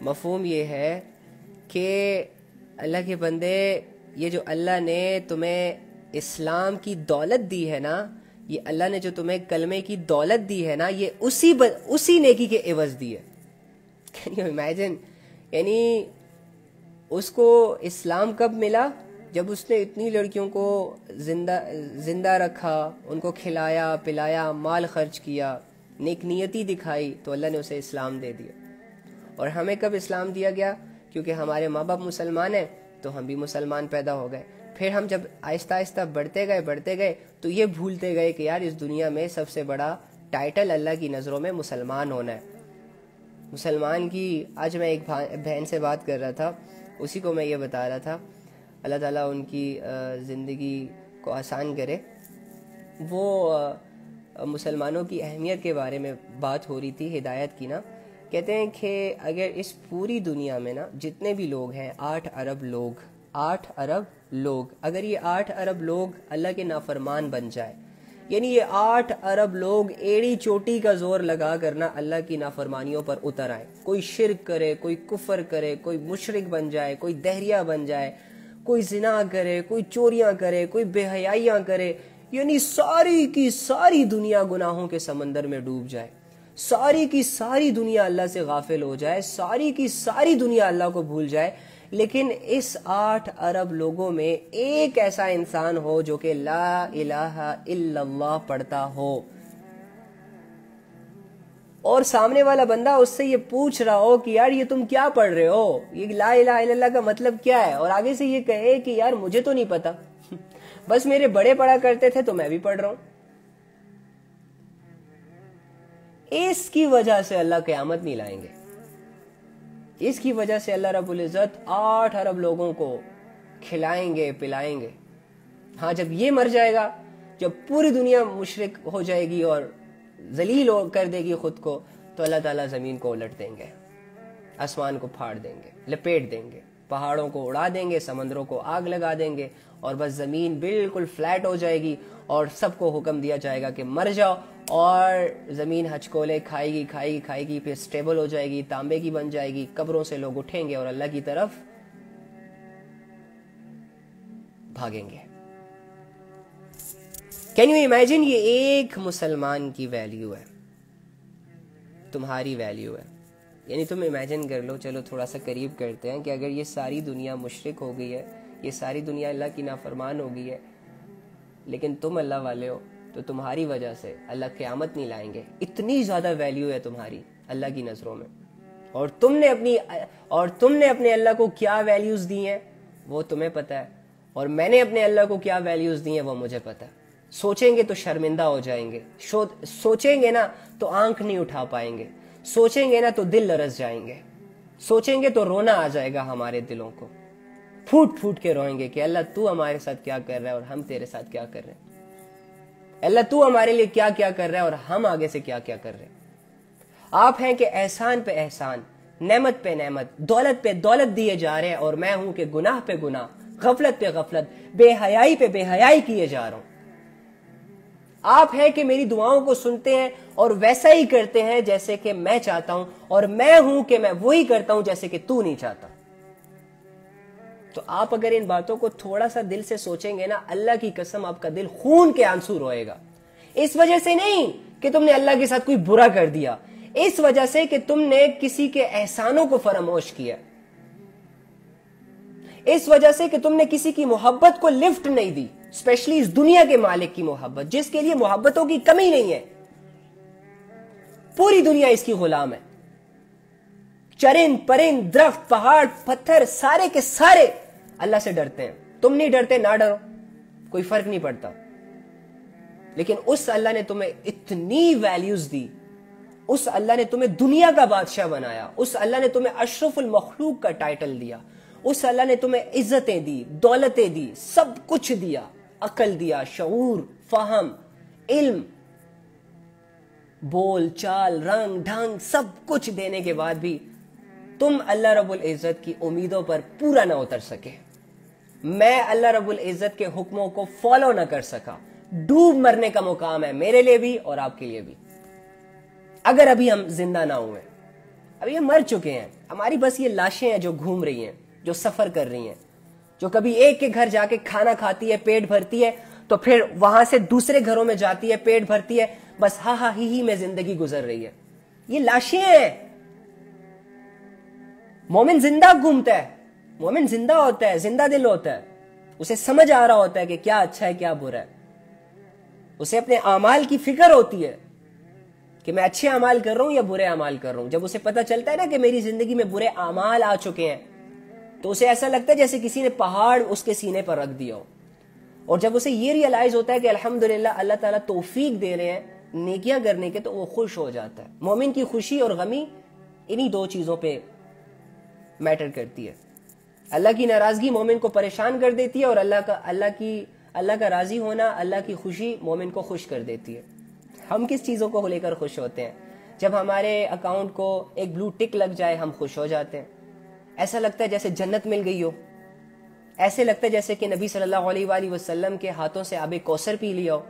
مفہوم یہ ہے کہ اللہ کے بندے, یہ جو اللہ نے تمہیں اسلام کی دولت دی ہے نا, یہ اللہ نے جو تمہیں کلمے کی دولت دی ہے نا, یہ اسی نیکی کے عوض دی ہے. Can you imagine? یعنی اس کو اسلام کب ملا؟ جب اس نے اتنی لڑکیوں کو زندہ رکھا, ان کو کھلایا پلایا, مال خرچ کیا, نیک نیتی دکھائی, تو اللہ نے اسے اسلام دے دیا. اور ہمیں کب اسلام دیا گیا؟ کیونکہ ہمارے ماں باپ مسلمان ہیں تو ہم بھی مسلمان پیدا ہو گئے. پھر ہم جب آہستہ آہستہ بڑھتے گئے تو یہ بھولتے گئے کہ یار اس دنیا میں سب سے بڑا ٹائٹل اللہ کی نظروں میں مسلمان ہونا ہے. مسلمان کی, آج میں ایک بہن سے بات کر رہا تھا, اسی کو میں یہ بتا رہا تھا, اللہ تعالیٰ ان کی زندگی کو آسان کرے. وہ مسلمانوں کی اہمیت کے بارے میں بات ہو رہی تھی, ہدایت کی نا. کہتے ہیں کہ اگر اس پوری دنیا میں نا جتنے بھی لوگ ہیں 8 ارب لوگ, اگر یہ 8 ارب لوگ اللہ کے نافرمان بن جائے, یعنی یہ 8 ارب لوگ ایڑی چوٹی کا زور لگا کرنا اللہ کی نافرمانیوں پر اتر آئے, کوئی شرک کرے, کوئی کفر کرے, کوئی مشرک بن جائے, کوئی دہریہ بن جائے, کوئی زنا کرے, کوئی چوریاں کرے, کوئی بے حیائیاں کرے, یعنی ساری کی ساری دنیا گناہوں کے سمندر میں ڈوب جائے, ساری کی ساری دنیا اللہ سے غافل ہو جائے, ساری کی ساری دنیا اللہ کو بھول جائے, لیکن اس 8 ارب لوگوں میں ایک ایسا انسان ہو جو کہ لا الہ الا اللہ پڑھتا ہو, اور سامنے والا بندہ اس سے یہ پوچھ رہا ہو کہ یار یہ تم کیا پڑھ رہے ہو, یہ لا الہ الا اللہ کا مطلب کیا ہے, اور آگے سے یہ کہے کہ یار مجھے تو نہیں پتا, بس میرے بڑے پڑھا کرتے تھے تو میں بھی پڑھ رہا ہوں. اس کی وجہ سے اللہ قیامت نہیں لائیں گے. اس کی وجہ سے اللہ رب العزت 8 ارب لوگوں کو کھلائیں گے پلائیں گے. ہاں جب یہ مر جائے گا, جب پوری دنیا مشرک ہو جائے گی اور ذلیل کر دے گی خود کو, تو اللہ تعالیٰ زمین کو الٹ دیں گے, آسمان کو پھاڑ دیں گے, لپیٹ دیں گے, پہاڑوں کو اڑا دیں گے, سمندروں کو آگ لگا دیں گے, اور بس زمین بالکل فلیٹ ہو جائے گی, اور سب کو حکم دیا جائے گا کہ مر جاؤ, اور زمین ہچکولے کھائے گی, پھر سٹیبل ہو جائے گی, تانبے کی بن جائے گی, قبروں سے لوگ اٹھیں گے اور اللہ کی طرف بھاگیں گے. Can you imagine? یہ ایک مسلمان کی ویلیو ہے, تمہاری ویلیو ہے. یعنی تم امیجن کر لو, چلو تھوڑا سا قریب کرتے ہیں, کہ اگر یہ ساری دنیا مشرک ہو گئی ہے, یہ ساری دنیا اللہ کی نافرمان ہو گئی ہے, لیکن تم اللہ والے ہو, تو تمہاری وجہ سے اللہ قیامت نہیں لائیں گے. اتنی زیادہ ویلیو ہے تمہاری اللہ کی نظروں میں, اور تم نے اپنے اللہ کو کیا ویلیوز دی ہیں وہ تمہیں پتہ ہے, اور میں نے اپنے اللہ کو کیا ویلیوز دی ہیں وہ مجھے پتہ ہے. سوچیں گے تو شرمندہ ہو جائیں گے, سوچیں گے نا تو آنکھ نہیں اٹھا پائیں گے, سوچیں گے نا تو دل لرز جائیں گے, سوچیں گے تو رونا آ جائے گا ہمارے دلوں کو, پھوٹ پھوٹ کے روئیں گے کہ اللہ تو ہمارے ساتھ کیا کر رہا ہے اور ہم تیرے ساتھ کیا کر رہے ہیں, اللہ تو ہمارے لیے کیا کیا کر رہا ہے اور ہم آگے سے کیا کیا کر رہے ہیں. آپ ہیں کہ احسان پہ احسان, نعمت پہ نعمت, دولت پہ دولت دیے جا رہے ہیں, اور میں ہوں کہ گناہ پہ گناہ, غفلت پہ غفلت, بے حیائی پہ بے حیائی کیے جا رہا ہوں. آپ ہیں کہ میری دعاؤں کو سنتے ہیں اور ویسا ہی کرتے ہیں جیسے کہ میں چاہتا ہوں, اور میں ہوں کہ میں وہی کرتا ہوں جیسے کہ تو نہیں چاہتا. تو آپ اگر ان باتوں کو تھوڑا سا دل سے سوچیں گے نا, اللہ کی قسم آپ کا دل خون کے آنسو روئے گا. اس وجہ سے نہیں کہ تم نے اللہ کے ساتھ کوئی برا کر دیا, اس وجہ سے کہ تم نے کسی کے احسانوں کو فراموش کیا، اس وجہ سے کہ تم نے کسی کی محبت کو لفٹ نہیں دی، اسپیشلی اس دنیا کے مالک کی محبت، جس کے لیے محبتوں کی کمی نہیں ہے، پوری دنیا اس کی غلام ہے۔ چرند پرند درخت پہاڑ پتھر سارے کے سارے اللہ سے ڈرتے ہیں، تم نہیں ڈرتے، نہ ڈرو، کوئی فرق نہیں پڑتا، لیکن اس اللہ نے تمہیں اتنی ویلیوز دی، اس اللہ نے تمہیں دنیا کا بادشاہ بنایا، اس اللہ نے تمہیں اشرف المخلوق کا ٹائٹل دیا، اس اللہ نے تمہیں عزتیں دی، دولتیں دی، سب کچھ دیا، عقل دیا، شعور، فہم، علم، بول چال، رنگ ڈھنگ، سب کچھ دینے کے بعد بھی تم اللہ رب العزت کی امیدوں پر پورا نہ اتر سکے، میں اللہ رب العزت کے حکموں کو فالو نہ کر سکا، ڈوب مرنے کا مقام ہے میرے لیے بھی اور آپ کے لیے بھی۔ اگر ابھی ہم زندہ نہ ہوئے، ابھی ہم مر چکے ہیں، ہماری بس یہ لاشیں ہیں جو گھوم رہی ہیں، جو سفر کر رہی ہیں، جو کبھی ایک کے گھر جا کے کھانا کھاتی ہے، پیٹ بھرتی ہے، تو پھر وہاں سے دوسرے گھروں میں جاتی ہے، پیٹ بھرتی ہے، بس ہاں ہاں ہی میں زندگی گزر رہی ہے، یہ لاشیں ہیں۔ مومن زندہ گھومتا ہے، مومن زندہ ہوتا ہے، زندہ دل ہوتا ہے، اسے سمجھ آ رہا ہوتا ہے کہ کیا اچھا ہے کیا برا ہے، اسے اپنے اعمال کی فکر ہوتی ہے کہ میں اچھے اعمال کر رہا ہوں یا برے اعمال کر رہا ہوں۔ جب اسے پتہ چلتا ہے نا کہ میری زندگی میں برے اعمال آ چکے ہیں، تو اسے ایسا لگتا ہے جیسے کسی نے پہاڑ اس کے سینے پر رکھ دیا ہو، اور جب اسے یہ ریئلائز ہوتا ہے کہ الحمدللہ اللہ تعالیٰ توفیق دے رہے ہیں نیکیاں کرنے کے، تو وہ خوش ہو جاتا ہے۔ مومن کی خوشی اور غمی انہی دو چیزوں پہ میٹر کرتی ہے۔ اللہ کی ناراضگی مومن کو پریشان کر دیتی ہے، اور اللہ کا راضی ہونا، اللہ کی خوشی مومن کو خوش کر دیتی ہے۔ ہم کس چیزوں کو لے کر خوش ہوتے ہیں؟ جب ہمارے اکاؤنٹ کو ایک بلو ٹک لگ جائے ہم خوش ہو جاتے ہیں، ایسا لگتا ہے جیسے جنت مل گئی ہو، ایسے لگتا ہے جیسے کہ نبی صلی اللہ علیہ وآلہ وسلم کے ہاتھوں سے آب کوثر پی لیا ہو۔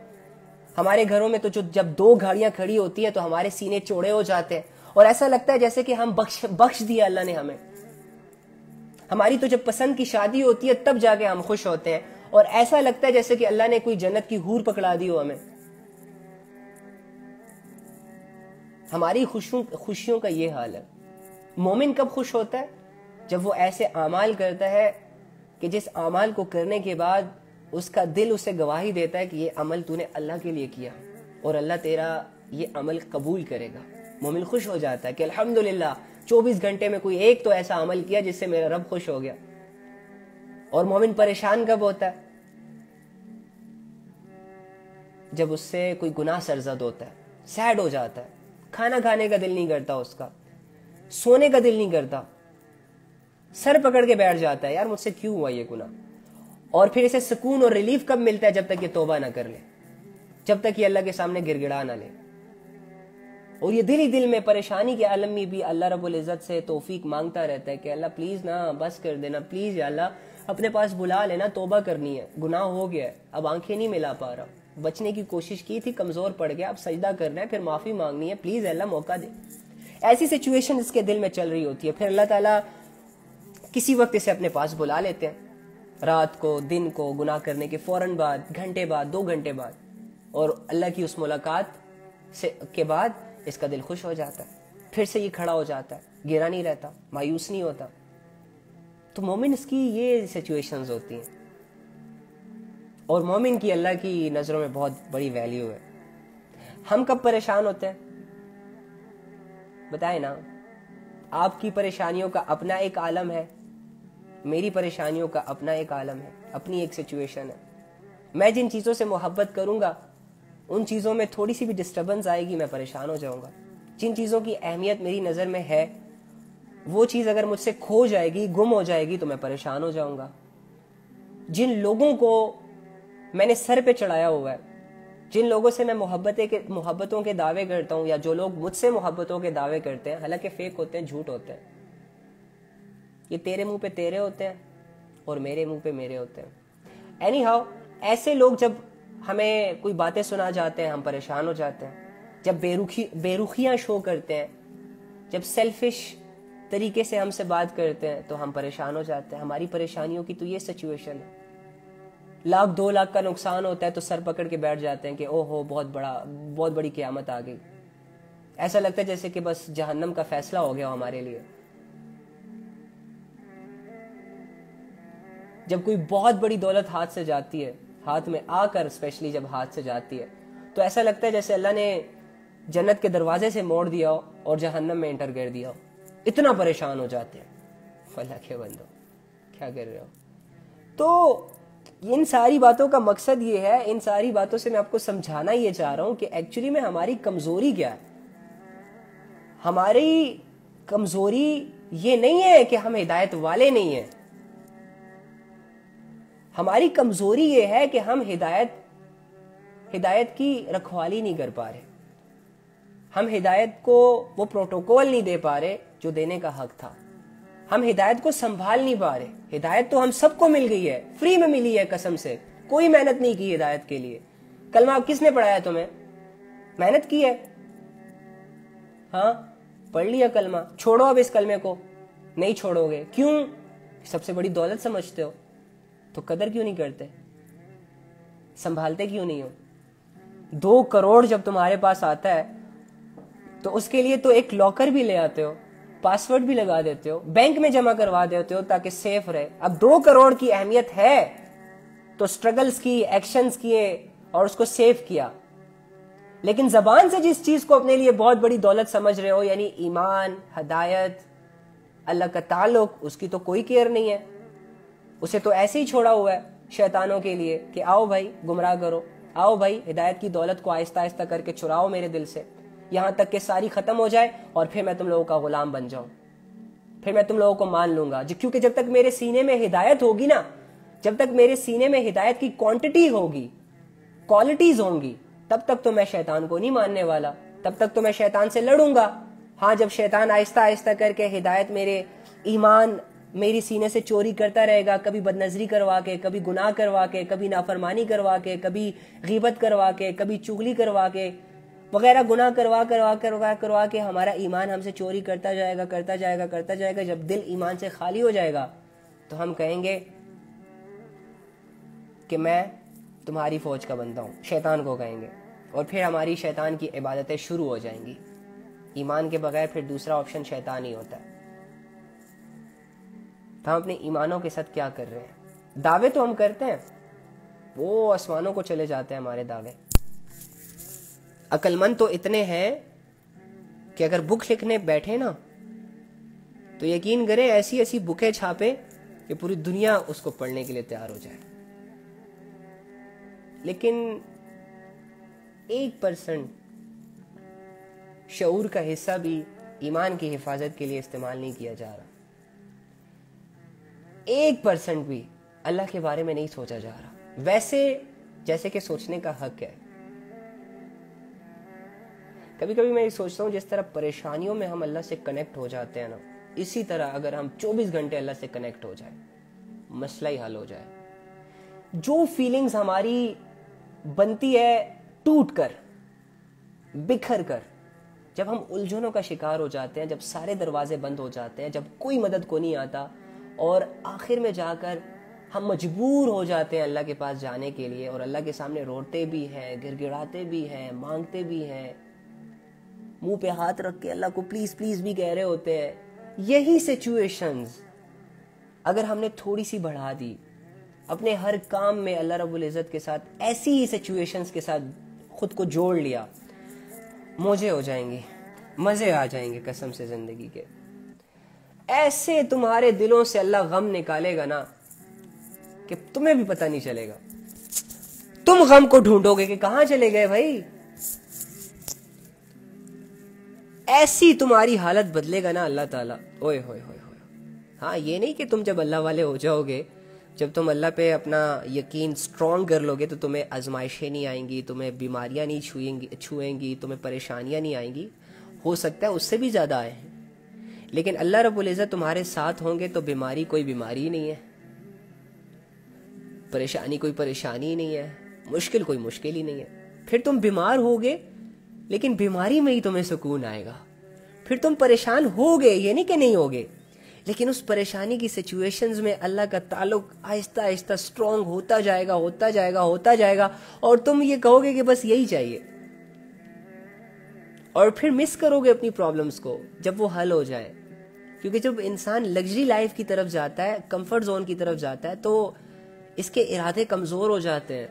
ہمارے گھروں میں تو جب دو گاڑیاں کھڑی ہوتی ہیں تو ہمارے سینے چوڑے ہو جاتے ہیں، اور ایسا لگتا ہے جیسے کہ ہم بخش دیا اللہ نے ہمیں۔ ہماری تو جب پسند کی شادی ہوتی ہے تب جا کے ہم خوش ہوتے ہیں، اور ایسا لگتا ہے جیسے کہ اللہ نے کوئی جنت کی حور پکڑا دی ہو ہمیں۔ ہماری خوشیوں کا یہ حال ہے۔ مومن کب خوش ہوتا ہے؟ جب وہ ایسے اعمال کرتا ہے کہ جس اعمال کو کرنے کے بعد اس کا دل اسے گواہی دیتا ہے کہ یہ عمل تو نے اللہ کے لیے کیا، اور اللہ تیرا یہ عمل قبول کرے گا۔ مومن خوش ہو جاتا ہے کہ الحمدللہ 24 گھنٹے میں کوئی ایک تو ایسا عمل کیا جس سے میرا رب خوش ہو گیا۔ اور مومن پریشان کب ہوتا ہے؟ جب اس سے کوئی گناہ سرزد ہوتا ہے، سیڈ ہو جاتا ہے، کھانا کھانے کا دل نہیں کرتا، اس کا سونے کا دل نہیں کرتا، سر پکڑ کے بیٹھ جاتا ہے، یار مجھ سے کیوں ہوا یہ گناہ؟ اور پھر اسے سکون اور ریلیف کب ملتا ہے؟ جب تک یہ توبہ نہ کر لے، جب تک یہ اللہ کے سامنے گر گڑا نہ لے، اور یہ دل ہی دل میں پریشانی کے عالم میں بھی اللہ رب العزت سے توفیق مانگتا رہتا ہے کہ اللہ پلیز نا بس کر دینا، پلیز یا اللہ اپنے پاس بلا لینا، توبہ کرنی ہے، گناہ ہو گیا ہے، اب آنکھیں نہیں ملا پا رہا، بچنے کی کوشش کی تھی، کمزور پڑ گیا، اب سجدہ کرنا ہے، پھر معافی مانگنی ہے، پلیز اللہ موقع دے۔ ایسی سچویشن اس کے دل میں چل رہی ہوتی ہے، پھر اللہ تعالیٰ کسی وقت اسے اپنے پاس بلا لیتے ہیں، رات کو، دن کو، گناہ کرنے کے فوراً بعد، گھنٹے بعد، 2 گھنٹے بعد، اور اللہ کی اس ملاقات کے بعد اس کا دل خوش ہو جاتا ہے، پھر سے یہ کھڑا ہو جاتا ہے، گرا نہیں رہتا، مایوس نہیں ہوتا۔ تو مومن اس کی یہ سچویشنز ہوتی ہیں، اور مومن کی اللہ کی نظروں میں بہت بڑی ویلیو ہے۔ ہم کب پریشان ہوتے ہیں؟ بتائیں نا، آپ کی پریشانیوں کا اپنا ایک عالم ہے، میری پریشانیوں کا اپنا ایک عالم ہے، اپنی ایک سچویشن ہے۔ میں جن چیزوں سے محبت کروں گا ان چیزوں میں تھوڑی سی بھی ڈسٹربنس آئے گی میں پریشان ہو جاؤں گا۔ جن چیزوں کی اہمیت میری نظر میں ہے وہ چیز اگر مجھ سے کھو جائے گی، گم ہو جائے گی، تو میں پریشان ہو جاؤں گا۔ جن لوگوں کو میں نے سر پہ چڑھایا ہوا ہے، جن لوگوں سے میں محبتوں کے دعوے کرتا ہوں، یا جو لوگ مجھ سے محبتوں کے دعوے کرتے ہیں، حالانکہ فیک ہوتے ہیں، جھوٹ ہوتے ہیں، یہ تیرے منہ پہ تیرے ہوتے ہیں اور میرے منہ پہ میرے ہوتے ہیں۔ اینی ہاؤ، ایسے لوگ جب ہمیں کوئی باتیں سنا جاتے ہیں ہم پریشان ہو جاتے ہیں، جب بے رخیاں شو کرتے ہیں، جب سیلفش طریقے سے ہم سے بات کرتے ہیں تو ہم پریشان ہو جاتے ہیں۔ ہماری پریشانیوں کی تو یہ سچویشن ہے۔ 1,00,000 2,00,000 کا نقصان ہوتا ہے تو سر پکڑ کے بیٹھ جاتے ہیں کہ او ہو بہت بڑی قیامت آ گئی۔ ایسا لگتا ہے جیسے کہ بس جہنم کا فیصلہ ہو گیا ہمارے لیے. جب کوئی بہت بڑی دولت ہاتھ سے جاتی ہے, ہاتھ میں آ کر اسپیشلی جب ہاتھ سے جاتی ہے, تو ایسا لگتا ہے جیسے اللہ نے جنت کے دروازے سے موڑ دیا ہو اور جہنم میں انٹر کر دیا ہو. اتنا پریشان ہو جاتے ہیں. اللہ کے بندو کیا کر رہے ہو؟ تو ان ساری باتوں کا مقصد یہ ہے, ان ساری باتوں سے میں آپ کو سمجھانا یہ چاہ رہا ہوں کہ ایکچولی میں ہماری کمزوری کیا ہے. ہماری کمزوری یہ نہیں ہے کہ ہم ہدایت والے نہیں ہیں. ہماری کمزوری یہ ہے کہ ہم ہدایت کی رکھوالی نہیں کر پا رہے. ہم ہدایت کو وہ پروٹوکول نہیں دے پا رہے جو دینے کا حق تھا. ہم ہدایت کو سنبھال نہیں پا رہے. ہدایت تو ہم سب کو مل گئی ہے, فری میں ملی ہے قسم سے. کوئی محنت نہیں کی ہدایت کے لیے. کلمہ اب کس نے پڑھایا تمہیں؟ محنت کی ہے؟ ہاں پڑھ لیا کلمہ. چھوڑو اب اس کلمے کو. نہیں چھوڑو گے. کیوں؟ سب سے بڑی دولت سمجھتے ہو تو قدر کیوں نہیں کرتے؟ سنبھالتے کیوں نہیں ہو؟ 2 کروڑ جب تمہارے پاس آتا ہے تو اس کے لیے تو ایک لاکر بھی لے آتے ہو, پاسورڈ بھی لگا دیتے ہو, بینک میں جمع کروا دیتے ہو تاکہ سیف رہے. اب 2 کروڑ کی اہمیت ہے تو سٹرگلز کی, ایکشنز کیے اور اس کو سیف کیا. لیکن زبان سے جس چیز کو اپنے لیے بہت بڑی دولت سمجھ رہے ہو, یعنی ایمان, ہدایت, اللہ کا تعلق, اس کی تو کوئی کیئر نہیں ہے. اسے تو ایسے ہی چھوڑا ہوا ہے شیطانوں کے لیے کہ آؤ بھائی گمراہ کرو, آؤ بھائی ہدایت کی دولت کو آہستہ آہستہ کر کے چراؤ میرے دل سے, یہاں تک کہ ساری ختم ہو جائے اور پھر میں تم لوگوں کا غلام بن جاؤں, پھر میں تم لوگوں کو مان لوں گا. کیونکہ جب تک میرے سینے میں ہدایت ہوگی نا, جب تک میرے سینے میں ہدایت کی کوانٹٹی ہوگی, کوالٹیز ہوں گی, تب تک تو میں شیطان کو نہیں ماننے والا, تب تک تو میں شیطان سے لڑوں گا. ہاں جب شیطان آہستہ آہستہ کر کے ہدایت, میرے ایمان میری سینے سے چوری کرتا رہے گا, کبھی بدنظری کروا کے, کبھی گناہ کروا کے, کبھی نافرمانی کروا کے, کبھی غیبت کروا کے, کبھی چغلی کروا کے, وغیرہ گناہ کروا کے ہمارا ایمان ہم سے چوری کرتا جائے گا. جب دل ایمان سے خالی ہو جائے گا تو ہم کہیں گے کہ میں تمہاری فوج کا بندہ ہوں, شیطان کو کہیں گے, اور پھر ہماری شیطان کی عبادتیں شروع ہو جائیں گی. ایمان کے بغیر پھر دوسرا آپشن شیطان ہی ہوتا ہے. تو ہم اپنے ایمانوں کے ساتھ کیا کر رہے ہیں؟ دعوے تو ہم کرتے ہیں, وہ آسمانوں کو چلے جاتے ہیں ہمارے دعوے. عقل مند تو اتنے ہیں کہ اگر بک لکھنے بیٹھے نا تو یقین کریں ایسی ایسی بکیں چھاپے کہ پوری دنیا اس کو پڑھنے کے لیے تیار ہو جائے. لیکن 1% شعور کا حصہ بھی ایمان کی حفاظت کے لیے استعمال نہیں کیا جا رہا. 1% بھی اللہ کے بارے میں نہیں سوچا جا رہا, ویسے جیسے کہ سوچنے کا حق ہے. کبھی کبھی میں یہ سوچتا ہوں جس طرح پریشانیوں میں ہم اللہ سے کنیکٹ ہو جاتے ہیں نا, اسی طرح اگر ہم 24 گھنٹے اللہ سے کنیکٹ ہو جائے, مسئلہ ہی حل ہو جائے. جو فیلنگز ہماری بنتی ہے ٹوٹ کر, بکھر کر, جب ہم الجھنوں کا شکار ہو جاتے ہیں, جب سارے دروازے بند ہو جاتے ہیں, جب کوئی مدد کو نہیں آتا, اور آخر میں جا کر ہم مجبور ہو جاتے ہیں اللہ کے پاس جانے کے لیے, اور اللہ کے سامنے روتے بھی ہیں, گڑ گڑاتے بھی ہیں, مانگتے بھی ہیں, منہ پہ ہاتھ رکھ کے اللہ کو پلیز پلیز بھی کہہ رہے ہوتے ہیں. یہی سچویشنز اگر ہم نے تھوڑی سی بڑھا دی, اپنے ہر کام میں اللہ رب العزت کے ساتھ ایسی ہی سچویشنز کے ساتھ خود کو جوڑ لیا, موجے ہو جائیں گے, مزے آ جائیں گے قسم سے زندگی کے. ایسے تمہارے دلوں سے اللہ غم نکالے گا نا کہ تمہیں بھی پتہ نہیں چلے گا. تم غم کو ڈھونڈو گے کہ کہاں چلے گئے بھائی. ایسی تمہاری حالت بدلے گا نا اللہ تعالیٰ, اوئے ہوئے ہوئے ہوئے. ہاں یہ نہیں کہ تم جب اللہ والے ہو جاؤ گے, جب تم اللہ پہ اپنا یقین سٹرونگ کر لو گے تو تمہیں آزمائشیں نہیں آئیں گی, تمہیں بیماریاں نہیں چھوئیں گی, تمہیں پریشانیاں نہیں آئیں گی. ہو سکتا ہے اس سے بھی زیادہ آئے ہیں, لیکن اللہ رب العزت تمہارے ساتھ ہوں گے تو بیماری کوئی بیماری نہیں ہے, پریشانی کوئی پریشانی ہی نہیں ہے, مشکل کوئی مشکل ہی نہیں ہے. پھر تم بیمار ہوگے لیکن بیماری میں ہی تمہیں سکون آئے گا. پھر تم پریشان ہوگے, یہ نہیں کہ نہیں ہوگے, لیکن اس پریشانی کی سچویشنز میں اللہ کا تعلق آہستہ آہستہ سٹرونگ ہوتا جائے گا, اور تم یہ کہو گے کہ بس یہی چاہیے. اور پھر مس کرو گے اپنی پرابلمس کو جب وہ حل ہو جائے. کیونکہ جب انسان لگژری لائف کی طرف جاتا ہے, کمفرٹ زون کی طرف جاتا ہے, تو اس کے ارادے کمزور ہو جاتے ہیں.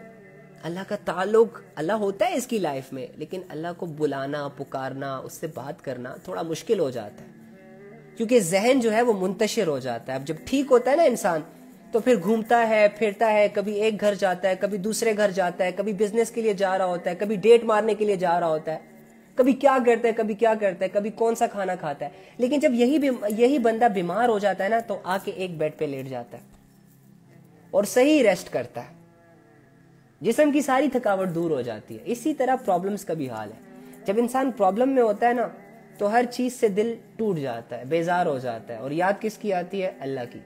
اللہ کا تعلق, اللہ ہوتا ہے اس کی لائف میں, لیکن اللہ کو بلانا, پکارنا, اس سے بات کرنا تھوڑا مشکل ہو جاتا ہے, کیونکہ ذہن جو ہے وہ منتشر ہو جاتا ہے. اب جب ٹھیک ہوتا ہے نا انسان, تو پھر گھومتا ہے, پھرتا ہے, کبھی ایک گھر جاتا ہے, کبھی دوسرے گھر جاتا ہے, کبھی بزنس کے لیے جا رہا ہوتا ہے, کبھی ڈیٹ مارنے کے لیے جا رہا ہوتا ہے, کبھی کیا کرتا ہے, کبھی کیا کرتا ہے, کبھی کون سا کھانا کھاتا ہے. لیکن جب یہی بندہ بیمار ہو جاتا ہے نا, تو آ کے ایک بیڈ پہ لیٹ جاتا ہے اور صحیح ریسٹ کرتا ہے, جسم کی ساری تھکاوٹ دور ہو جاتی ہے. اسی طرح پرابلمز کا بھی حال ہے. جب انسان پرابلم میں ہوتا ہے نا, تو ہر چیز سے دل ٹوٹ جاتا ہے, بیزار ہو جاتا ہے, اور یاد کس کی آتی ہے؟ اللہ کی.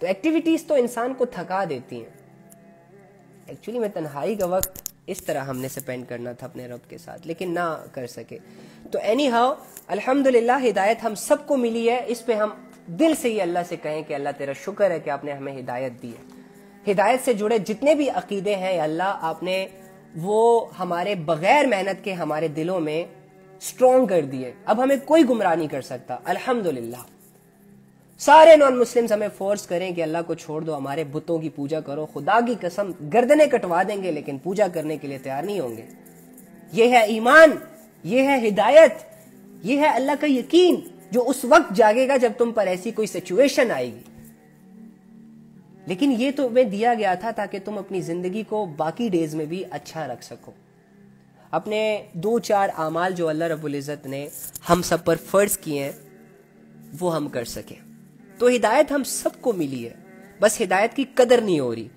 تو ایکٹیویٹیز تو انسان کو تھکا دیتی ہیں. ایکچولی میں تنہائی کا وقت اس طرح ہم نے سپینڈ کرنا تھا اپنے رب کے ساتھ, لیکن نہ کر سکے. تو اینی ہاؤ الحمدللہ ہدایت ہم سب کو ملی ہے. اس پہ ہم دل سے ہی اللہ سے کہیں کہ اللہ تیرا شکر ہے کہ آپ نے ہمیں ہدایت دی ہے. ہدایت سے جڑے جتنے بھی عقیدے ہیں اللہ آپ نے وہ ہمارے بغیر محنت کے ہمارے دلوں میں سٹرونگ کر دیے. اب ہمیں کوئی گمراہ نہیں کر سکتا الحمدللہ. سارے نان مسلمز ہمیں فورس کریں کہ اللہ کو چھوڑ دو, ہمارے بتوں کی پوجا کرو, خدا کی قسم گردنیں کٹوا دیں گے لیکن پوجا کرنے کے لیے تیار نہیں ہوں گے. یہ ہے ایمان, یہ ہے ہدایت, یہ ہے اللہ کا یقین, جو اس وقت جاگے گا جب تم پر ایسی کوئی سچویشن آئے گی. لیکن یہ تمہیں دیا گیا تھا تاکہ تم اپنی زندگی کو باقی ڈیز میں بھی اچھا رکھ سکو. اپنے 2-4 اعمال جو اللہ رب العزت نے ہم سب پر فرض کیے ہیں وہ ہم کر سکیں. تو ہدایت ہم سب کو ملی ہے, بس ہدایت کی قدر نہیں ہو رہی.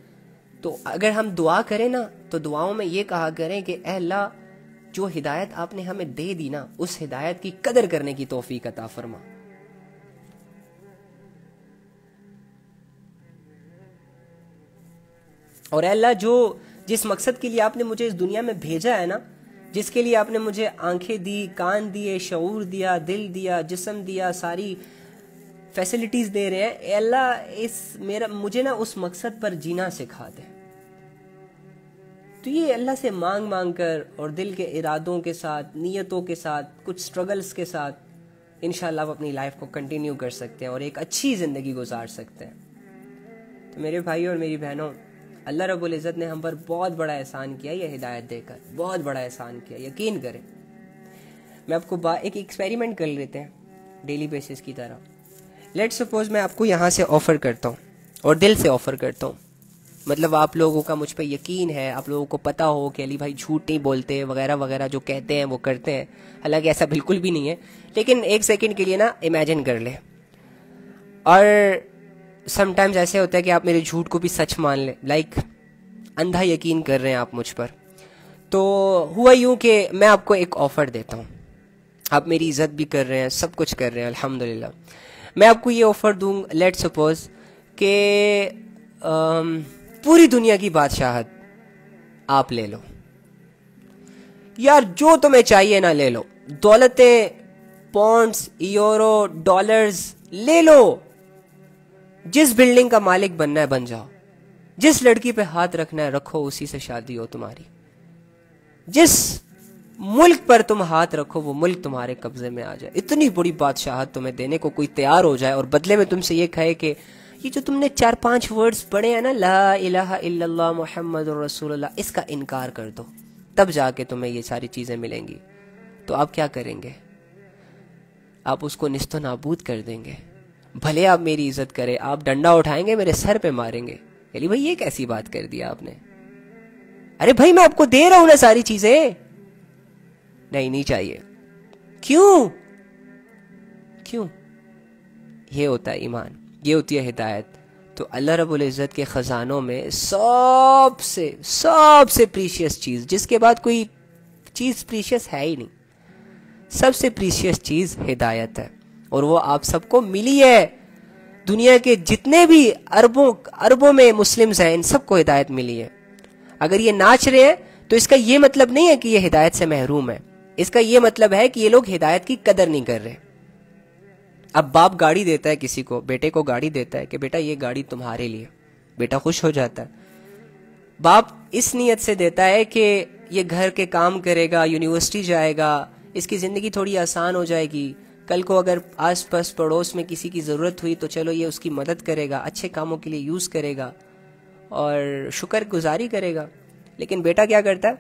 تو اگر ہم دعا کریں نا, تو دعاؤں میں یہ کہا کریں کہ اے اللہ, جو ہدایت آپ نے ہمیں دے دی نا, اس ہدایت کی قدر کرنے کی توفیق عطا فرما. اور اے اللہ, جس مقصد کے لیے آپ نے مجھے اس دنیا میں بھیجا ہے نا, جس کے لیے آپ نے مجھے آنکھیں دی, کان دیے, شعور دیا, دل دیا, جسم دیا, ساری فیسلٹیز دے رہے ہیں, اے اللہ مجھے نا اس مقصد پر جینا سکھا دے. تو یہ اللہ سے مانگ کر اور دل کے ارادوں کے ساتھ, نیتوں کے ساتھ, کچھ سٹرگلز کے ساتھ انشاءاللہ آپ اپنی لائف کو کنٹینیو کر سکتے ہیں اور ایک اچھی زندگی گزار سکتے ہیں. تو میرے بھائیوں اور میری بہنوں, اللہ رب العزت نے ہم پر بہت بڑا احسان کیا یہ ہدایت دے کر, بہت بڑا احسان کیا, یقین کریں. میں آپ کو ایک ایکسپیریمنٹ کر لیتے ہیں ڈیلی بیسس کی طرح. لیٹ سپوز میں آپ کو یہاں سے آفر کرتا ہوں اور دل سے آفر کرتا ہوں, مطلب آپ لوگوں کا مجھ پہ یقین ہے, آپ لوگوں کو پتہ ہو کہ علی بھائی جھوٹ نہیں بولتے وغیرہ وغیرہ, جو کہتے ہیں وہ کرتے ہیں, حالانکہ ایسا بالکل بھی نہیں ہے. لیکن ایک سیکنڈ کے لیے نا امیجن کر لیں, اور سم ٹائمز ایسے ہوتا ہے کہ آپ میرے جھوٹ کو بھی سچ مان لیں, لائک اندھا یقین کر رہے ہیں آپ مجھ پر. تو ہوا یوں کہ میں آپ کو ایک آفر دیتا ہوں, آپ میری عزت بھی کر رہے ہیں, سب کچھ کر رہے ہیں الحمدللہ. میں آپ کو یہ آفر دوں, لیٹ سپوز کہ پوری دنیا کی بادشاہت آپ لے لو, یار جو تمہیں چاہیے نا لے لو, دولتیں, پاؤنڈز, یورو, ڈالرز لے لو, جس بلڈنگ کا مالک بننا ہے بن جاؤ, جس لڑکی پہ ہاتھ رکھنا ہے رکھو, اسی سے شادی ہو تمہاری, جس ملک پر تم ہاتھ رکھو وہ ملک تمہارے قبضے میں آ جائے. اتنی بڑی بادشاہت تمہیں دینے کو کوئی تیار ہو جائے, اور بدلے میں تم سے یہ کہے کہ یہ جو تم نے 4-5 ورڈز پڑھے ہیں نا, لا الہ الا اللہ محمد رسول اللہ, اس کا انکار کر دو, تب جا کے تمہیں یہ ساری چیزیں ملیں گی. تو آپ کیا کریں گے؟ آپ اس کو نیست و نابود کر دیں گے. بھلے آپ میری عزت کرے, آپ ڈنڈا اٹھائیں گے, میرے سر پہ ماریں گے, علی بھائی یہ کیسی بات کر دیا آپ نے, ارے بھائی میں آپ کو دے رہا ہوں نا ساری چیزیں. نہیں چاہیے. کیوں؟ یہ ہوتا ہے ایمان, یہ ہوتی ہے ہدایت. تو اللہ رب العزت کے خزانوں میں سب سے پریشیس چیز, جس کے بعد کوئی چیز پریشیس ہے ہی نہیں, سب سے پریشیس چیز ہدایت ہے, اور وہ آپ سب کو ملی ہے. دنیا کے جتنے بھی اربوں میں مسلمز ہیں, ان سب کو ہدایت ملی ہے. اگر یہ ناچ رہے ہیں تو اس کا یہ مطلب نہیں ہے کہ یہ ہدایت سے محروم ہے, اس کا یہ مطلب ہے کہ یہ لوگ ہدایت کی قدر نہیں کر رہے. اب باپ گاڑی دیتا ہے کسی کو, بیٹے کو گاڑی دیتا ہے کہ بیٹا یہ گاڑی تمہارے لیے, بیٹا خوش ہو جاتا ہے. باپ اس نیت سے دیتا ہے کہ یہ گھر کے کام کرے گا, یونیورسٹی جائے گا, اس کی زندگی تھوڑی آسان ہو جائے گی, کل کو اگر آس پاس پڑوس میں کسی کی ضرورت ہوئی تو چلو یہ اس کی مدد کرے گا, اچھے کاموں کے لیے یوز کرے گا اور شکر گزاری کرے گا. لیکن بیٹا کیا کرتا ہے؟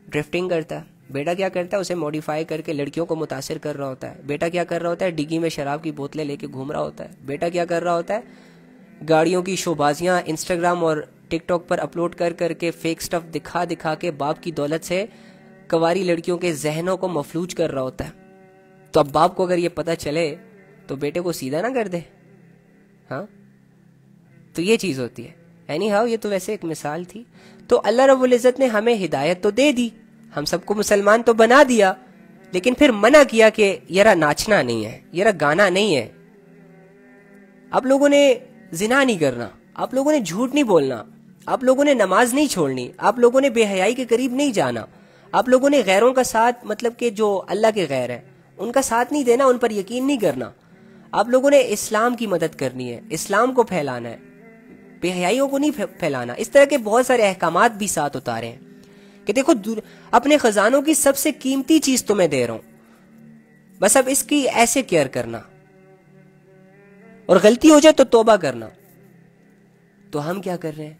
ڈرفٹنگ کرتا ہے. بیٹا کیا کرتا ہے؟ اسے موڈیفائی کر کے لڑکیوں کو متاثر کر رہا ہوتا ہے. بیٹا کیا کر رہا ہوتا ہے؟ ڈگی میں شراب کی بوتلیں لے کے گھوم رہا ہوتا ہے. بیٹا کیا کر رہا ہوتا ہے؟ گاڑیوں کی شوبازیاں انسٹاگرام اور ٹک ٹاک پر اپلوڈ کر کر کے فیک سٹف دکھا دکھا کے باپ کی دولت سے کنواری لڑکیوں کے ذہنوں کو مفلوج کر رہا ہوتا ہے. تو اب باپ کو اگر یہ پتہ چلے تو بیٹے کو سیدھا نہ کر دے. ہاں, تو یہ چیز ہوتی ہے. اینی ہاؤ, یہ تو ویسے ایک مثال تھی. تو اللہ رب العزت نے ہمیں ہدایت تو دے دی, ہم سب کو مسلمان تو بنا دیا, لیکن پھر منع کیا کہ یرا ناچنا نہیں ہے, یرا گانا نہیں ہے, آپ لوگوں نے زنا نہیں کرنا, آپ لوگوں نے جھوٹ نہیں بولنا, آپ لوگوں نے نماز نہیں چھوڑنی, آپ لوگوں نے بے حیائی کے قریب نہیں جانا, آپ لوگوں نے غیروں کا ساتھ, مطلب کہ جو اللہ کے غیر ہیں ان کا ساتھ نہیں دینا, ان پر یقین نہیں کرنا, آپ لوگوں نے اسلام کی مدد کرنی ہے, اسلام کو پھیلانا ہے, بے حیائیوں کو نہیں پھیلانا. اس طرح کے بہت سارے احکامات بھی ساتھ اتارے ہیں کہ دیکھو اپنے خزانوں کی سب سے قیمتی چیز تمہیں دے رہا ہوں, بس اب اس کی ایسے کیئر کرنا, اور غلطی ہو جائے تو توبہ کرنا. تو ہم کیا کر رہے ہیں؟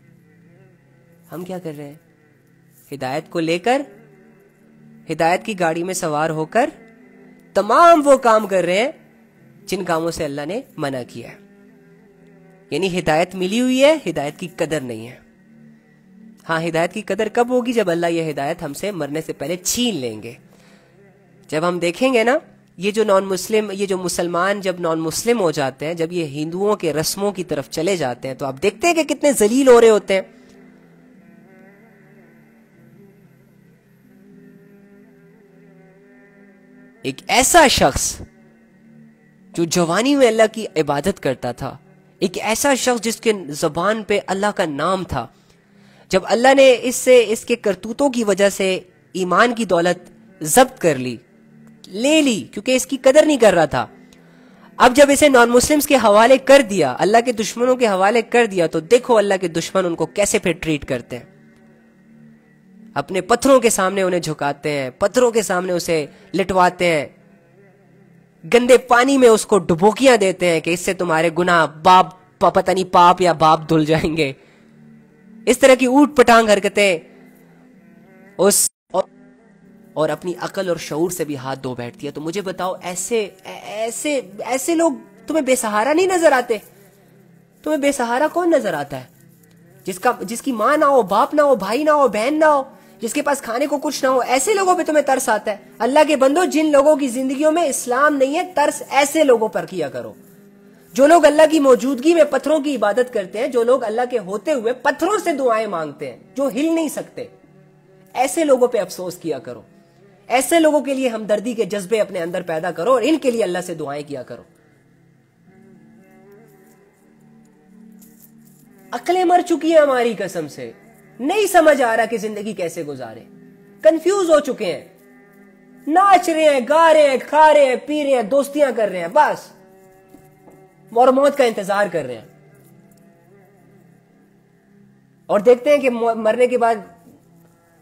ہم کیا کر رہے ہیں؟ ہدایت کو لے کر, ہدایت کی گاڑی میں سوار ہو کر تمام وہ کام کر رہے ہیں جن کاموں سے اللہ نے منع کیا ہے. یعنی ہدایت ملی ہوئی ہے, ہدایت کی قدر نہیں ہے. ہاں, ہدایت کی قدر کب ہوگی؟ جب اللہ یہ ہدایت ہم سے مرنے سے پہلے چھین لیں گے. جب ہم دیکھیں گے نا, یہ جو نان مسلم, یہ جو مسلمان جب نان مسلم ہو جاتے ہیں, جب یہ ہندوؤں کے رسموں کی طرف چلے جاتے ہیں, تو آپ دیکھتے ہیں کہ کتنے ذلیل ہو رہے ہوتے ہیں. ایک ایسا شخص جو جوانی میں اللہ کی عبادت کرتا تھا, ایک ایسا شخص جس کے زبان پہ اللہ کا نام تھا, جب اللہ نے اس کے کرتوتوں کی وجہ سے ایمان کی دولت ضبط کر لی, لے لی, کیونکہ اس کی قدر نہیں کر رہا تھا. اب جب اسے نان مسلمز کے حوالے کر دیا, اللہ کے دشمنوں کے حوالے کر دیا, تو دیکھو اللہ کے دشمن ان کو کیسے پھر ٹریٹ کرتے ہیں. اپنے پتھروں کے سامنے انہیں جھکاتے ہیں, پتھروں کے سامنے اسے لٹواتے ہیں, گندے پانی میں اس کو ڈبوکیاں دیتے ہیں کہ اس سے تمہارے گناہ پتہ نہیں پاپ یا باپ دھل جائیں گے. اس طرح کی اوٹ پٹانگ حرکتیں اور اپنی عقل اور شعور سے بھی ہاتھ دھو بیٹھتی ہے. تو مجھے بتاؤ, ایسے لوگ تمہیں بے سہارا نہیں نظر آتے؟ تمہیں بے سہارا کون نظر آتا ہے؟ جس کی ماں نہ ہو, باپ نہ ہو, بھائی نہ ہو, بہن نہ ہو, جس کے پاس کھانے کو کچھ نہ ہو, ایسے لوگوں پہ تمہیں ترس آتا ہے. اللہ کے بندو, جن لوگوں کی زندگیوں میں اسلام نہیں ہے, ترس ایسے لوگوں پر کیا کرو. جو لوگ اللہ کی موجودگی میں پتھروں کی عبادت کرتے ہیں, جو لوگ اللہ کے ہوتے ہوئے پتھروں سے دعائیں مانگتے ہیں, جو ہل نہیں سکتے, ایسے لوگوں پہ افسوس کیا کرو. ایسے لوگوں کے لیے ہمدردی کے جذبے اپنے اندر پیدا کرو, اور ان کے لیے اللہ سے دعائیں کیا کرو. عقلیں مر چکی ہیں ہماری قسم سے, نہیں سمجھ آ رہا کہ زندگی کیسے گزارے, کنفیوز ہو چکے ہیں, ناچ رہے ہیں, گا رہے ہیں, کھا رہے ہیں, پی رہے ہیں, دوستیاں کر رہے ہیں, بس اور موت کا انتظار کر رہے ہیں. اور دیکھتے ہیں کہ مرنے کے بعد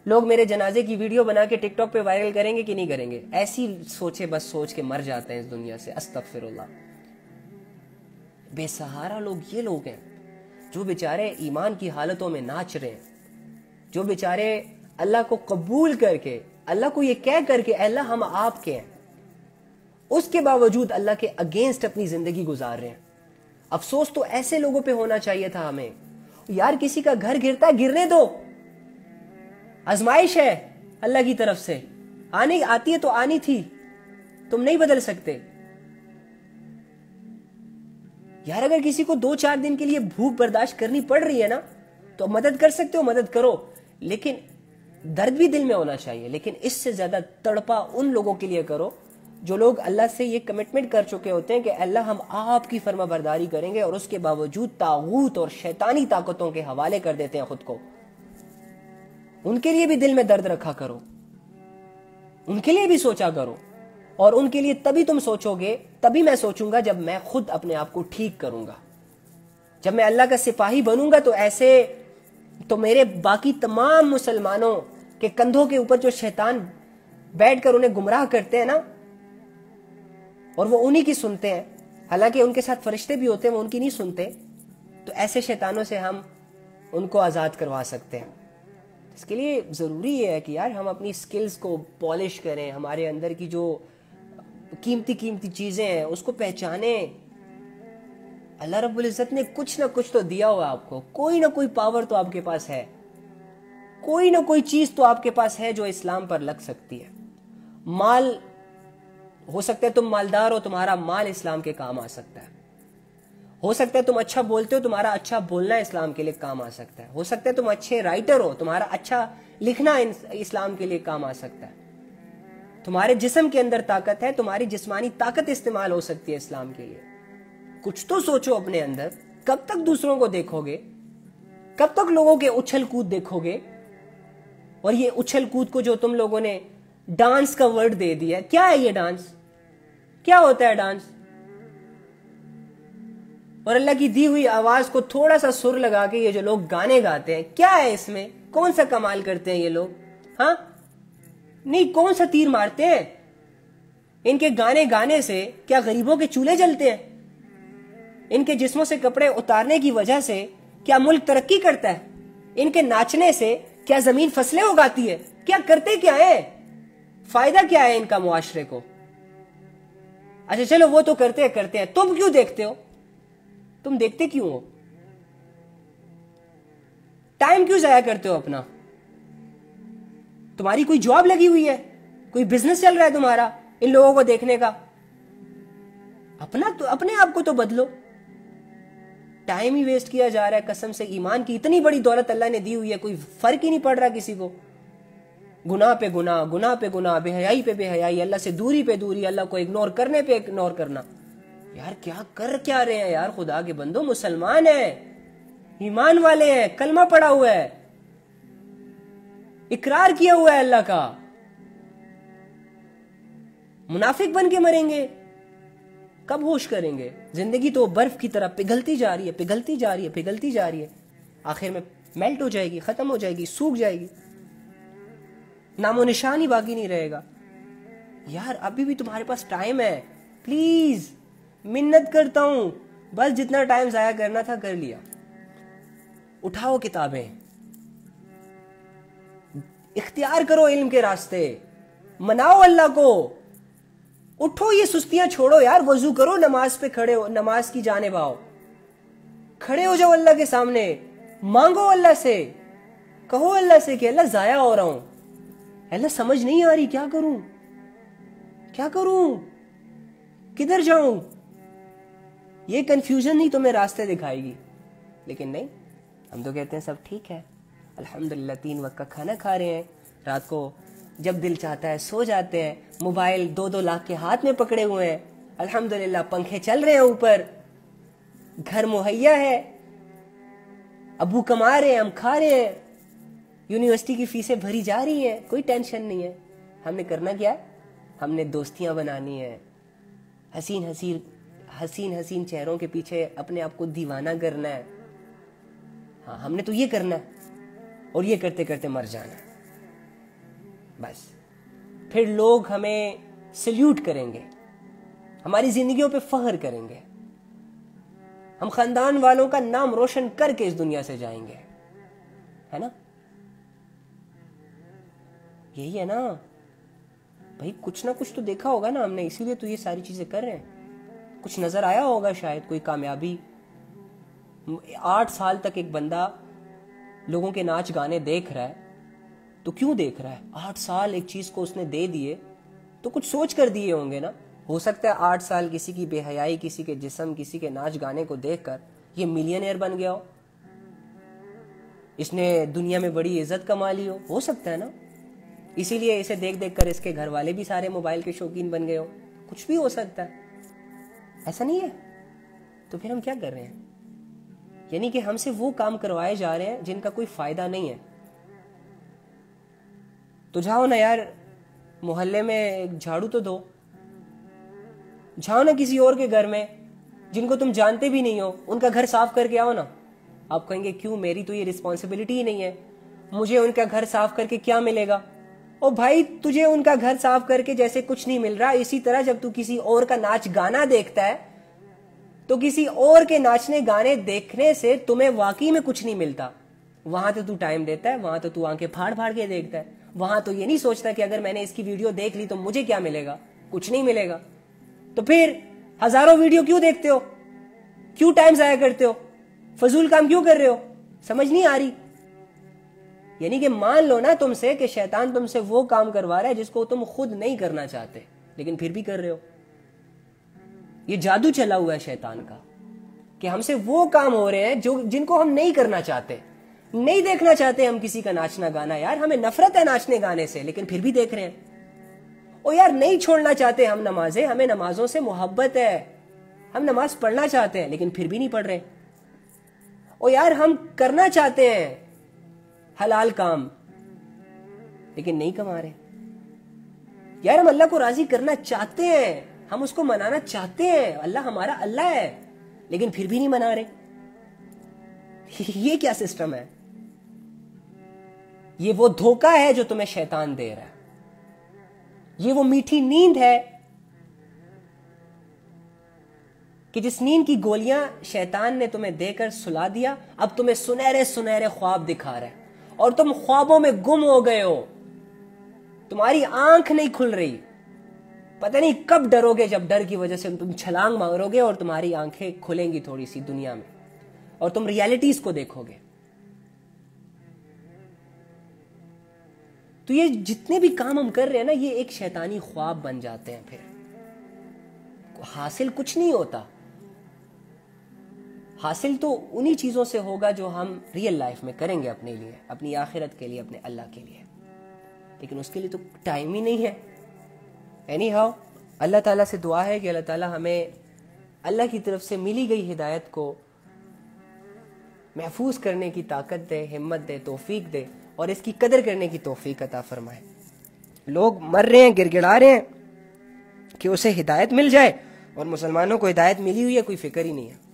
لوگ میرے جنازے کی ویڈیو بنا کے ٹک ٹاک پہ وائرل کریں گے کہ نہیں کریں گے. ایسی سوچے بس سوچ کے مر جاتے ہیں اس دنیا سے. استغفر اللہ. بے سہارا لوگ یہ لوگ ہیں جو بیچارے ایمان کی حالتوں میں ناچ رہے ہیں, جو بیچارے اللہ کو قبول کر کے, اللہ کو یہ کہہ کر کے اللہ ہم آپ کے ہیں, اس کے باوجود اللہ کے اگینسٹ اپنی زندگی گزار رہے ہیں. افسوس تو ایسے لوگوں پہ ہونا چاہیے تھا ہمیں. یار کسی کا گھر گرتا ہے, گرنے دو, آزمائش ہے اللہ کی طرف سے, آتی ہے تو آنی تھی, تم نہیں بدل سکتے. یار اگر کسی کو 2-4 دن کے لیے بھوک برداشت کرنی پڑ رہی ہے نا, تو مدد کر سکتے ہو, مدد کرو, لیکن درد بھی دل میں ہونا چاہیے. لیکن اس سے زیادہ تڑپا ان لوگوں کے لیے کرو جو لوگ اللہ سے یہ کمٹمنٹ کر چکے ہوتے ہیں کہ اللہ ہم آپ کی فرما برداری کریں گے, اور اس کے باوجود طاغوت اور شیطانی طاقتوں کے حوالے کر دیتے ہیں خود کو. ان کے لیے بھی دل میں درد رکھا کرو, ان کے لیے بھی سوچا کرو. اور ان کے لیے تبھی تم سوچو گے, تبھی میں سوچوں گا جب میں خود اپنے آپ کو ٹھیک کروں گا. جب میں اللہ کا سپاہی بنوں گا تو ایسے تو میرے باقی تمام مسلمانوں کے کندھوں کے اوپر جو شیطان بیٹھ کر انہیں گمراہ کرتے ہیں نا، اور وہ انہی کی سنتے ہیں، حالانکہ ان کے ساتھ فرشتے بھی ہوتے ہیں، وہ ان کی نہیں سنتے، تو ایسے شیطانوں سے ہم ان کو آزاد کروا سکتے ہیں۔ اس کے لیے ضروری ہے کہ یار ہم اپنی سکلز کو پالش کریں، ہمارے اندر کی جو قیمتی چیزیں ہیں اس کو پہچانیں۔ اللہ رب العزت نے کچھ نہ کچھ تو دیا ہوا آپ کو، کوئی نہ کوئی پاور تو آپ کے پاس ہے، کوئی نہ کوئی چیز تو آپ کے پاس ہے جو اسلام پر لگ سکتی ہے۔ مال ہو سکتا ہے تم مالدار ہو، تمہارا مال اسلام کے کام آ سکتا ہے۔ ہو سکتا ہے تم اچھا بولتے ہو، تمہارا اچھا بولنا اسلام کے لیے کام آ سکتا ہے۔ ہو سکتا ہے تم اچھے رائٹر ہو، تمہارا اچھا لکھنا اسلام کے لیے کام آ سکتا ہے۔ تمہارے جسم کے اندر طاقت ہے، تمہاری جسمانی طاقت استعمال ہو سکتی ہے اسلام کے لیے۔ کچھ تو سوچو اپنے اندر، کب تک دوسروں کو دیکھو گے؟ کب تک لوگوں کے اچھل کود دیکھو گے؟ اور یہ اچھل کود کو جو تم لوگوں نے ڈانس کا ورڈ دے دیا، کیا ہے یہ ڈانس؟ کیا ہوتا ہے ڈانس؟ اور اللہ کی دی ہوئی آواز کو تھوڑا سا سر لگا کے یہ جو لوگ گانے گاتے ہیں، کیا ہے اس میں؟ کون سا کمال کرتے ہیں یہ لوگ؟ ہاں نہیں، کون سا تیر مارتے ہیں؟ ان کے گانے سے کیا غریبوں کے چولہے جلتے ہیں؟ ان کے جسموں سے کپڑے اتارنے کی وجہ سے کیا ملک ترقی کرتا ہے؟ ان کے ناچنے سے کیا زمین فصلیں اگاتی ہے؟ کیا کرتے کیا ہے؟ فائدہ کیا ہے ان کا معاشرے کو؟ اچھا چلو وہ تو کرتے ہیں، تم کیوں دیکھتے ہو؟ تم دیکھتے کیوں ہو؟ ٹائم کیوں ضائع کرتے ہو اپنا؟ تمہاری کوئی جاب لگی ہوئی ہے، کوئی بزنس چل رہا ہے تمہارا ان لوگوں کو دیکھنے کا؟ اپنے آپ کو تو بدلو۔ ٹائم ہی ویسٹ کیا جا رہا ہے۔ قسم سے ایمان کی اتنی بڑی دولت اللہ نے دی ہوئی ہے، کوئی فرق ہی نہیں پڑ رہا کسی کو۔ گناہ پہ گناہ، گناہ پہ گناہ، بے حیائی پہ بے حیائی، اللہ سے دوری پہ دوری، اللہ کو اگنور کرنے پہ اگنور کرنا۔ یار کیا رہے ہیں یار؟ خدا کے بندو، مسلمان ہیں، ایمان والے ہیں، کلمہ پڑا ہوا ہے، اقرار کیا ہوا ہے اللہ کا، منافق بن کے مریں گے؟ کب ہوش کریں گے؟ زندگی تو برف کی طرح پگھلتی جا رہی ہے، آخر میں میلٹ ہو جائے گی، ختم ہو جائے گی، سوکھ جائے گی، نام و نشان ہی باقی نہیں رہے گا۔ یار ابھی بھی تمہارے پاس ٹائم ہے، پلیز منت کرتا ہوں، بس جتنا ٹائم ضائع کرنا تھا کر لیا۔ اٹھاؤ کتابیں، اختیار کرو علم کے راستے، مناؤ اللہ کو، اٹھو، یہ سستیاں چھوڑو یار، وضو کرو، نماز پہ کھڑے ہو، نماز کی جانب آؤ، کھڑے ہو جاؤ اللہ کے سامنے، مانگو اللہ سے، کہو اللہ سے کہ اللہ ضائع ہو رہا ہوں، اللہ سمجھ نہیں آ رہی، کیا کروں، کدھر جاؤں؟ یہ کنفیوژن نہیں تمہیں راستے دکھائے گی۔ لیکن نہیں، ہم تو کہتے ہیں سب ٹھیک ہے، الحمدللہ 3 وقت کا کھانا کھا رہے ہیں، رات کو جب دل چاہتا ہے سو جاتے ہیں، موبائل 2-2 لاکھ کے ہاتھ میں پکڑے ہوئے ہیں، الحمدللہ پنکھے چل رہے ہیں اوپر، گھر مہیا ہے، ابو کما رہے ہیں، ہم کھا رہے ہیں، یونیورسٹی کی فیسیں بھری جا رہی ہیں، کوئی ٹینشن نہیں ہے۔ ہم نے کرنا کیا ہے؟ ہم نے دوستیاں بنانی ہیں، حسین چہروں کے پیچھے اپنے آپ کو دیوانہ کرنا ہے۔ ہاں ہم نے تو یہ کرنا ہے، اور یہ کرتے کرتے مر جانا ہے، بس۔ پھر لوگ ہمیں سلیوٹ کریں گے، ہماری زندگیوں پہ فخر کریں گے، ہم خاندان والوں کا نام روشن کر کے اس دنیا سے جائیں گے، ہے نا؟ یہی ہے نا بھائی، کچھ نہ کچھ تو دیکھا ہوگا نا ہم نے، اسی لیے تو یہ ساری چیزیں کر رہے ہیں۔ کچھ نظر آیا ہوگا شاید، کوئی کامیابی۔ 8 سال تک ایک بندہ لوگوں کے ناچ گانے دیکھ رہا ہے، تو کیوں دیکھ رہا ہے؟ 8 سال ایک چیز کو اس نے دے دیے تو کچھ سوچ کر دیے ہوں گے نا۔ ہو سکتا ہے 8 سال کسی کی بے حیائی، کسی کے جسم، کسی کے ناچ گانے کو دیکھ کر یہ ملینئر بن گیا ہو، اس نے دنیا میں بڑی عزت کما لی ہو سکتا ہے نا۔ اسی لیے اسے دیکھ دیکھ کر اس کے گھر والے بھی سارے موبائل کے شوقین بن گئے ہو، کچھ بھی ہو سکتا ہے، ایسا نہیں ہے؟ تو پھر ہم کیا کر رہے ہیں؟ یعنی کہ ہم سے وہ کام کروائے جا رہے ہیں جن کا کوئی فائدہ نہیں ہے۔ تو جاؤ نا یار، محلے میں ایک جھاڑو تو دو، جاؤ نا کسی اور کے گھر میں جن کو تم جانتے بھی نہیں ہو، ان کا گھر صاف کر کے آؤ نا، آپ کہیں گے کیوں, میری تو یہ رسپانسبلٹی ہی نہیں ہے, مجھے ان کا گھر صاف کر کے کیا ملے گا؟ او بھائی, تجھے ان کا گھر صاف کر کے جیسے کچھ نہیں مل رہا, اسی طرح جب تو کسی اور کا ناچ گانا دیکھتا ہے تو کسی اور کے ناچنے گانے دیکھنے سے تمہیں واقعی میں کچھ نہیں ملتا. وہاں تو ٹائم دیتا ہے, وہاں تو آنکھیں پھاڑ پھاڑ کے دیکھتا ہے, وہاں تو یہ نہیں سوچتا کہ اگر میں نے اس کی ویڈیو دیکھ لی تو مجھے کیا ملے گا, کچھ نہیں ملے گا. تو پھر ہزاروں ویڈیو کیوں دیکھتے ہو, کیوں ٹائم ضائع کرتے ہو, فضول کام کیوں کر رہے ہو؟ سمجھ نہیں آ رہی. یعنی کہ مان لو نا تم سے کہ شیطان تم سے وہ کام کروا رہا ہے جس کو تم خود نہیں کرنا چاہتے لیکن پھر بھی کر رہے ہو. یہ جادو چلا ہوا ہے شیطان کا کہ ہم سے وہ کام ہو رہے ہیں جن کو ہم نہیں کرنا چاہتے, نہیں دیکھنا چاہتے ہم کسی کا ناچنا گانا. یار ہمیں نفرت ہے ناچنے گانے سے لیکن پھر بھی دیکھ رہے ہیں. او یار نہیں چھوڑنا چاہتے ہم نمازیں, ہمیں نمازوں سے محبت ہے, ہم نماز پڑھنا چاہتے ہیں لیکن پھر بھی نہیں پڑھ رہے. او یار ہم کرنا چاہتے ہیں حلال کام لیکن نہیں کما رہے. یار ہم اللہ کو راضی کرنا چاہتے ہیں, ہم اس کو منانا چاہتے ہیں, اللہ ہمارا اللہ ہے لیکن پھر بھی نہیں منا رہے. یہ کیا سسٹم ہے؟ یہ وہ دھوکہ ہے جو تمہیں شیطان دے رہا ہے, یہ وہ میٹھی نیند ہے کہ جس نیند کی گولیاں شیطان نے تمہیں دے کر سلا دیا, اب تمہیں سنہرے سنہرے خواب دکھا رہا ہے اور تم خوابوں میں گم ہو گئے ہو, تمہاری آنکھ نہیں کھل رہی. پتہ نہیں کب ڈرو گے جب ڈر کی وجہ سے تم چھلانگ مارو گے اور تمہاری آنکھیں کھلیں گی تھوڑی سی دنیا میں اور تم ریالٹیز کو دیکھو گے. تو یہ جتنے بھی کام ہم کر رہے ہیں نا, یہ ایک شیطانی خواب بن جاتے ہیں. پھر حاصل کچھ نہیں ہوتا. حاصل تو انہی چیزوں سے ہوگا جو ہم ریئل لائف میں کریں گے اپنے لیے, اپنی آخرت کے لیے, اپنے اللہ کے لیے, لیکن اس کے لیے تو ٹائم ہی نہیں ہے. اینی ہاؤ, اللہ تعالیٰ سے دعا ہے کہ اللہ تعالیٰ ہمیں اللہ کی طرف سے ملی گئی ہدایت کو محفوظ کرنے کی طاقت دے, ہمت دے, توفیق دے اور اس کی قدر کرنے کی توفیق عطا فرمائے. لوگ مر رہے ہیں, گر گڑا رہے ہیں کہ اسے ہدایت مل جائے, اور مسلمانوں کو ہدایت ملی ہوئی ہے, کوئی فکر ہی نہیں ہے.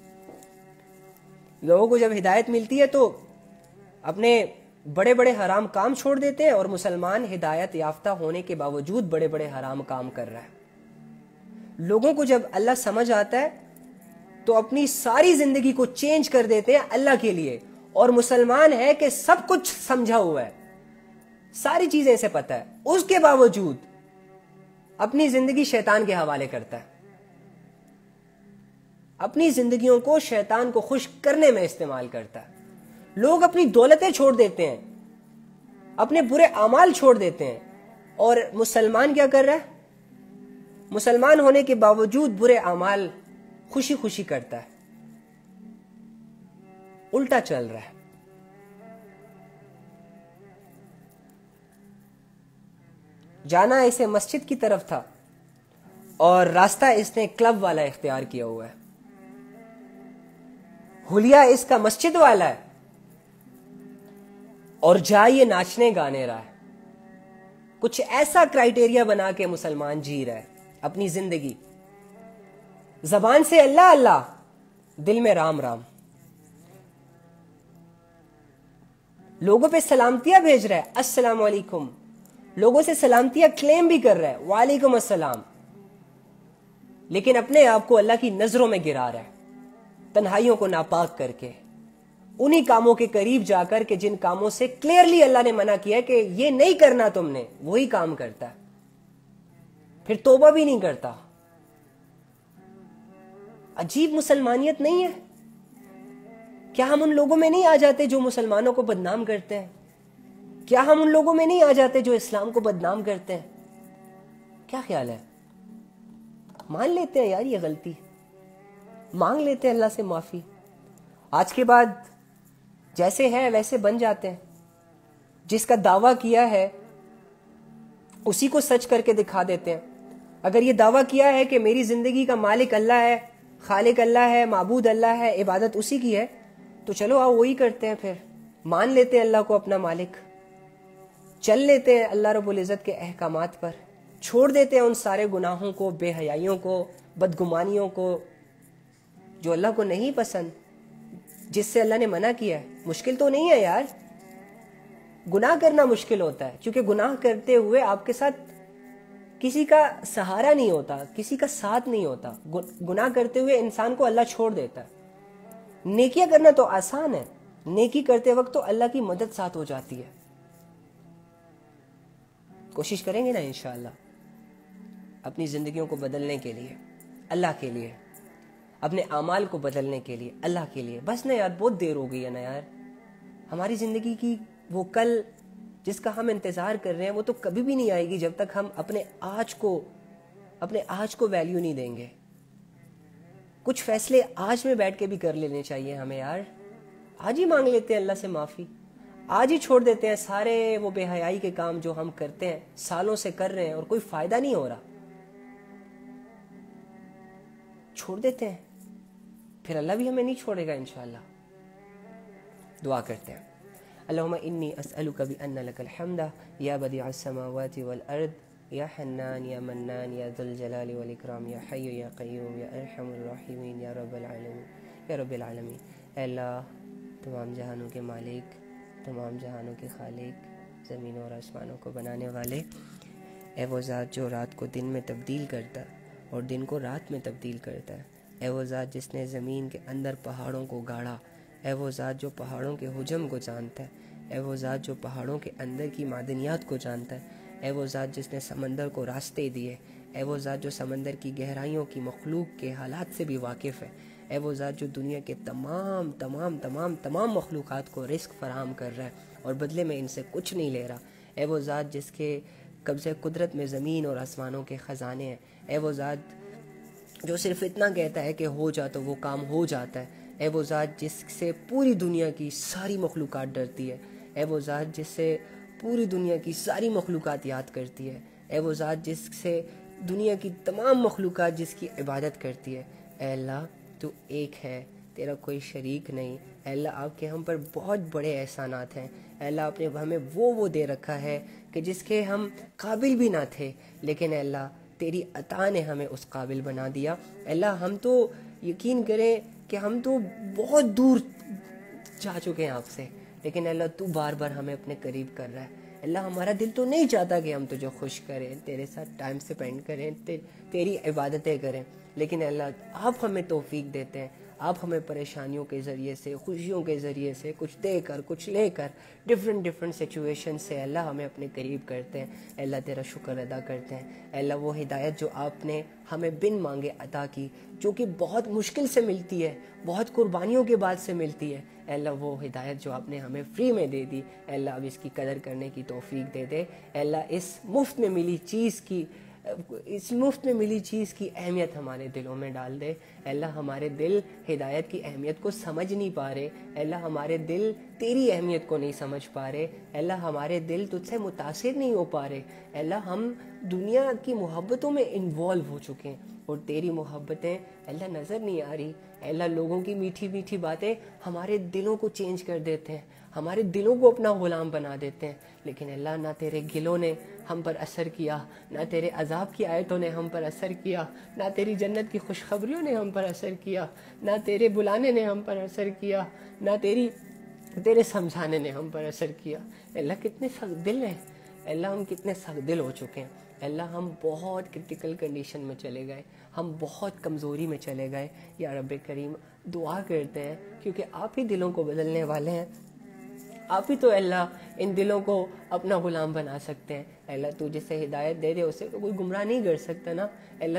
لوگوں کو جب ہدایت ملتی ہے تو اپنے بڑے بڑے حرام کام چھوڑ دیتے ہیں, اور مسلمان ہدایت یافتہ ہونے کے باوجود بڑے بڑے حرام کام کر رہا ہے. لوگوں کو جب اللہ سمجھ آتا ہے تو اپنی ساری زندگی کو چینج کر دیتے ہیں اللہ کے لیے, اور مسلمان ہے کہ سب کچھ سمجھا ہوا ہے, ساری چیزیں اسے پتہ ہے, اس کے باوجود اپنی زندگی شیطان کے حوالے کرتا ہے, اپنی زندگیوں کو شیطان کو خوش کرنے میں استعمال کرتا ہے. لوگ اپنی دولتیں چھوڑ دیتے ہیں, اپنے برے اعمال چھوڑ دیتے ہیں, اور مسلمان کیا کر رہا ہے؟ مسلمان ہونے کے باوجود برے اعمال خوشی خوشی کرتا ہے. الٹا چل رہا ہے. جانا اسے مسجد کی طرف تھا اور راستہ اس نے کلب والا اختیار کیا ہوا ہے. حلیہ اس کا مسجد والا ہے اور جا یہ ناچنے گانے رہا ہے. کچھ ایسا کرائیٹیریا بنا کے مسلمان جی رہا ہے اپنی زندگی. زبان سے اللہ اللہ, دل میں رام رام. لوگوں پہ سلامتیاں بھیج رہا ہے, السلام علیکم. لوگوں سے سلامتیاں کلیم بھی کر رہا ہے, وعلیکم السلام, لیکن اپنے آپ کو اللہ کی نظروں میں گرا رہا ہے, تنہائیوں کو ناپاک کر کے, انہی کاموں کے قریب جا کر کہ جن کاموں سے کلیئرلی اللہ نے منع کیا ہے کہ یہ نہیں کرنا تم نے, وہی کام کرتا ہے. پھر توبہ بھی نہیں کرتا. عجیب مسلمانیت نہیں ہے کیا؟ ہم ان لوگوں میں نہیں آ جاتے جو مسلمانوں کو بدنام کرتے ہیں؟ کیا ہم ان لوگوں میں نہیں آ جاتے جو اسلام کو بدنام کرتے ہیں؟ کیا خیال ہے؟ مان لیتے ہیں یار یہ غلطی, مانگ لیتے ہیں اللہ سے معافی, آج کے بعد جیسے ہے ویسے بن جاتے ہیں. جس کا دعویٰ کیا ہے اسی کو سچ کر کے دکھا دیتے ہیں. اگر یہ دعویٰ کیا ہے کہ میری زندگی کا مالک اللہ ہے, خالق اللہ ہے, معبود اللہ ہے, عبادت اسی کی ہے, تو چلو آؤ وہی کرتے ہیں. پھر مان لیتے ہیں اللہ کو اپنا مالک, چل لیتے ہیں اللہ رب العزت کے احکامات پر, چھوڑ دیتے ہیں ان سارے گناہوں کو, بے حیائیوں کو, بدگمانیوں کو جو اللہ کو نہیں پسند, جس سے اللہ نے منع کیا ہے. مشکل تو نہیں ہے یار, گناہ کرنا مشکل ہوتا ہے, کیونکہ گناہ کرتے ہوئے آپ کے ساتھ کسی کا سہارا نہیں ہوتا, کسی کا ساتھ نہیں ہوتا. گناہ کرتے ہوئے انسان کو اللہ چھوڑ دیتا ہے. نیکیاں کرنا تو آسان ہے, نیکی کرتے وقت تو اللہ کی مدد ساتھ ہو جاتی ہے. کوشش کریں گے نا انشاءاللہ اپنی زندگیوں کو بدلنے کے لیے, اللہ کے لیے, اپنے اعمال کو بدلنے کے لیے, اللہ کے لیے. بس نا یار, بہت دیر ہو گئی ہے نا یار. ہماری زندگی کی وہ کل جس کا ہم انتظار کر رہے ہیں وہ تو کبھی بھی نہیں آئے گی جب تک ہم اپنے آج کو ویلیو نہیں دیں گے. کچھ فیصلے آج میں بیٹھ کے بھی کر لینے چاہیے ہمیں یار. آج ہی مانگ لیتے ہیں اللہ سے معافی, آج ہی چھوڑ دیتے ہیں سارے وہ بے حیائی کے کام جو ہم کرتے ہیں, سالوں سے کر رہے ہیں اور کوئی فائدہ نہیں ہو رہا. چھوڑ دیتے ہیں, پھر اللہ بھی ہمیں نہیں چھوڑے گا انشاءاللہ. دعا کرتے ہیں. اللہم انی اسألک بأن لک الحمد یا بدیع السماوات والارض یا حنان یا منان یا ذو الجلال والاکرام یا حی یا قیوم یا ارحم الراحمین یا رب العالمین. اے اللہ, تمام جہانوں کے مالک, تمام جہانوں کے خالق, زمینوں اور آسمانوں کو بنانے والے, اے وہ ذات جو رات کو دن میں تبدیل کرتا ہے اور دن کو رات میں تبدیل کرتا ہے. اے وہ ذات جس نے زمین کے اندر پہاڑوں کو گاڑا. اے وہ ذات جو پہاڑوں کے حجم کو جانتا ہے. اے وہ ذات جو پہاڑوں کے اندر کی معدنیات کو جانتا ہے. اے وہ ذات جس نے سمندر کو راستے دیے. اے وہ ذات جو سمندر کی گہرائیوں کی مخلوق کے حالات سے بھی واقف ہے. اے وہ ذات جو دنیا کے تمام تمام تمام تمام مخلوقات کو رزق فراہم کر رہا ہے اور بدلے میں ان سے کچھ نہیں لے رہا. اے وہ ذات جس کے قبضے قدرت میں زمین اور آسمانوں کے خزانے ہیں. اے وہ ذات جو صرف اتنا کہتا ہے کہ ہو جا تو وہ کام ہو جاتا ہے. اے وہ ذات جس سے پوری دنیا کی ساری مخلوقات ڈرتی ہے. اے وہ ذات جس سے پوری دنیا کی ساری مخلوقات یاد کرتی ہے. اے وہ ذات جس سے دنیا کی تمام مخلوقات جس کی عبادت کرتی ہے. اے اللہ, تو ایک ہے, تیرا کوئی شریک نہیں. اے اللہ, آپ کے ہم پر بہت بڑے احسانات ہیں. اے اللہ, آپ نے ہمیں وہ دے رکھا ہے کہ جس کے ہم قابل بھی نہ تھے, لیکن اے اللہ تیری عطا نے ہمیں اس قابل بنا دیا. اے اللہ, ہم تو یقین کریں کہ ہم تو بہت دور جا چکے ہیں آپ سے, لیکن اللہ تو بار بار ہمیں اپنے قریب کر رہا ہے. اللہ, ہمارا دل تو نہیں چاہتا کہ ہم تجھے خوش کریں, تیرے ساتھ ٹائم سپینڈ کریں, تیری عبادتیں کریں, لیکن اللہ آپ ہمیں توفیق دیتے ہیں. آپ ہمیں پریشانیوں کے ذریعے سے, خوشیوں کے ذریعے سے, کچھ دے کر کچھ لے کر, ڈفرینٹ سچویشن سے اللہ ہمیں اپنے قریب کرتے ہیں. اللہ تیرا شکر ادا کرتے ہیں. اللہ وہ ہدایت جو آپ نے ہمیں بن مانگے عطا کی, جو کہ بہت مشکل سے ملتی ہے, بہت قربانیوں کے بعد سے ملتی ہے, اللہ وہ ہدایت جو آپ نے ہمیں فری میں دے دی, اللہ اب اس کی قدر کرنے کی توفیق دے دے. اللہ اس مفت میں ملی چیز کی اہمیت ہمارے دلوں میں ڈال دے. اللہ, ہمارے دل ہدایت کی اہمیت کو سمجھ نہیں پا رہے. اللہ, ہمارے دل تیری اہمیت کو نہیں سمجھ پا رہے. اللہ, ہمارے دل تجھ سے متاثر نہیں ہو پا رہے. اللہ, ہم دنیا کی محبتوں میں انوالو ہو چکے ہیں اور تیری محبتیں اللہ نظر نہیں آ رہی. اللہ, لوگوں کی میٹھی میٹھی باتیں ہمارے دلوں کو چینج کر دیتے ہیں, ہمارے دلوں کو اپنا غلام بنا دیتے ہیں, لیکن اللہ نہ تیرے گلوں نے ہم پر اثر کیا, نہ تیرے عذاب کی آیتوں نے ہم پر اثر کیا, نہ تیری جنت کی خوشخبریوں نے ہم پر اثر کیا, نہ تیرے بلانے نے ہم پر اثر کیا, نہ تیرے سمجھانے نے ہم پر اثر کیا. اللہ, کتنے سخت دل ہیں. اللہ, ہم کتنے سخت دل ہو چکے ہیں. اللہ, ہم بہت کرٹیکل کنڈیشن میں چلے گئے, ہم بہت کمزوری میں چلے گئے. یا رب کریم, دعا کرتے ہیں کیونکہ آپ ہی دلوں کو بدلنے والے ہیں, آپ ہی تو اللہ ان دلوں کو اپنا غلام بنا سکتے ہیں. اللہ, تو جسے ہدایت دے دے اسے تو کوئی گمراہ نہیں کر سکتا نا. اللہ,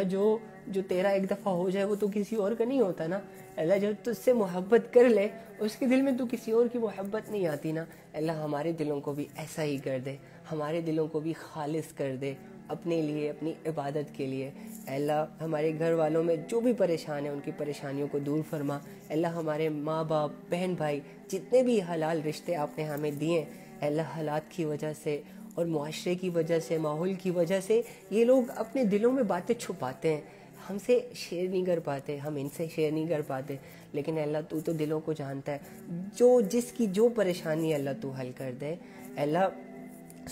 جو تیرا ایک دفعہ ہو جائے وہ تو کسی اور کا نہیں ہوتا نا. اللہ, جو تجھ سے محبت کر لے اس کے دل میں تو کسی اور کی محبت نہیں آتی نا. اللہ, ہمارے دلوں کو بھی ایسا ہی کر دے, ہمارے دلوں کو بھی خالص کر دے اپنے لیے, اپنی عبادت کے لیے. اللہ, ہمارے گھر والوں میں جو بھی پریشان ہیں ان کی پریشانیوں کو دور فرما. اللہ, ہمارے ماں باپ, بہن بھائی, جتنے بھی حلال رشتے آپ نے ہمیں دیے, اللہ حالات کی وجہ سے اور معاشرے کی وجہ سے, ماحول کی وجہ سے یہ لوگ اپنے دلوں میں باتیں چھپاتے ہیں, ہم سے شیئر نہیں کر پاتے, ہم ان سے شیئر نہیں کر پاتے. لیکن اللہ, تو دلوں کو جانتا ہے, جس کی جو پریشانی اللہ تو حل کر دے. اللہ,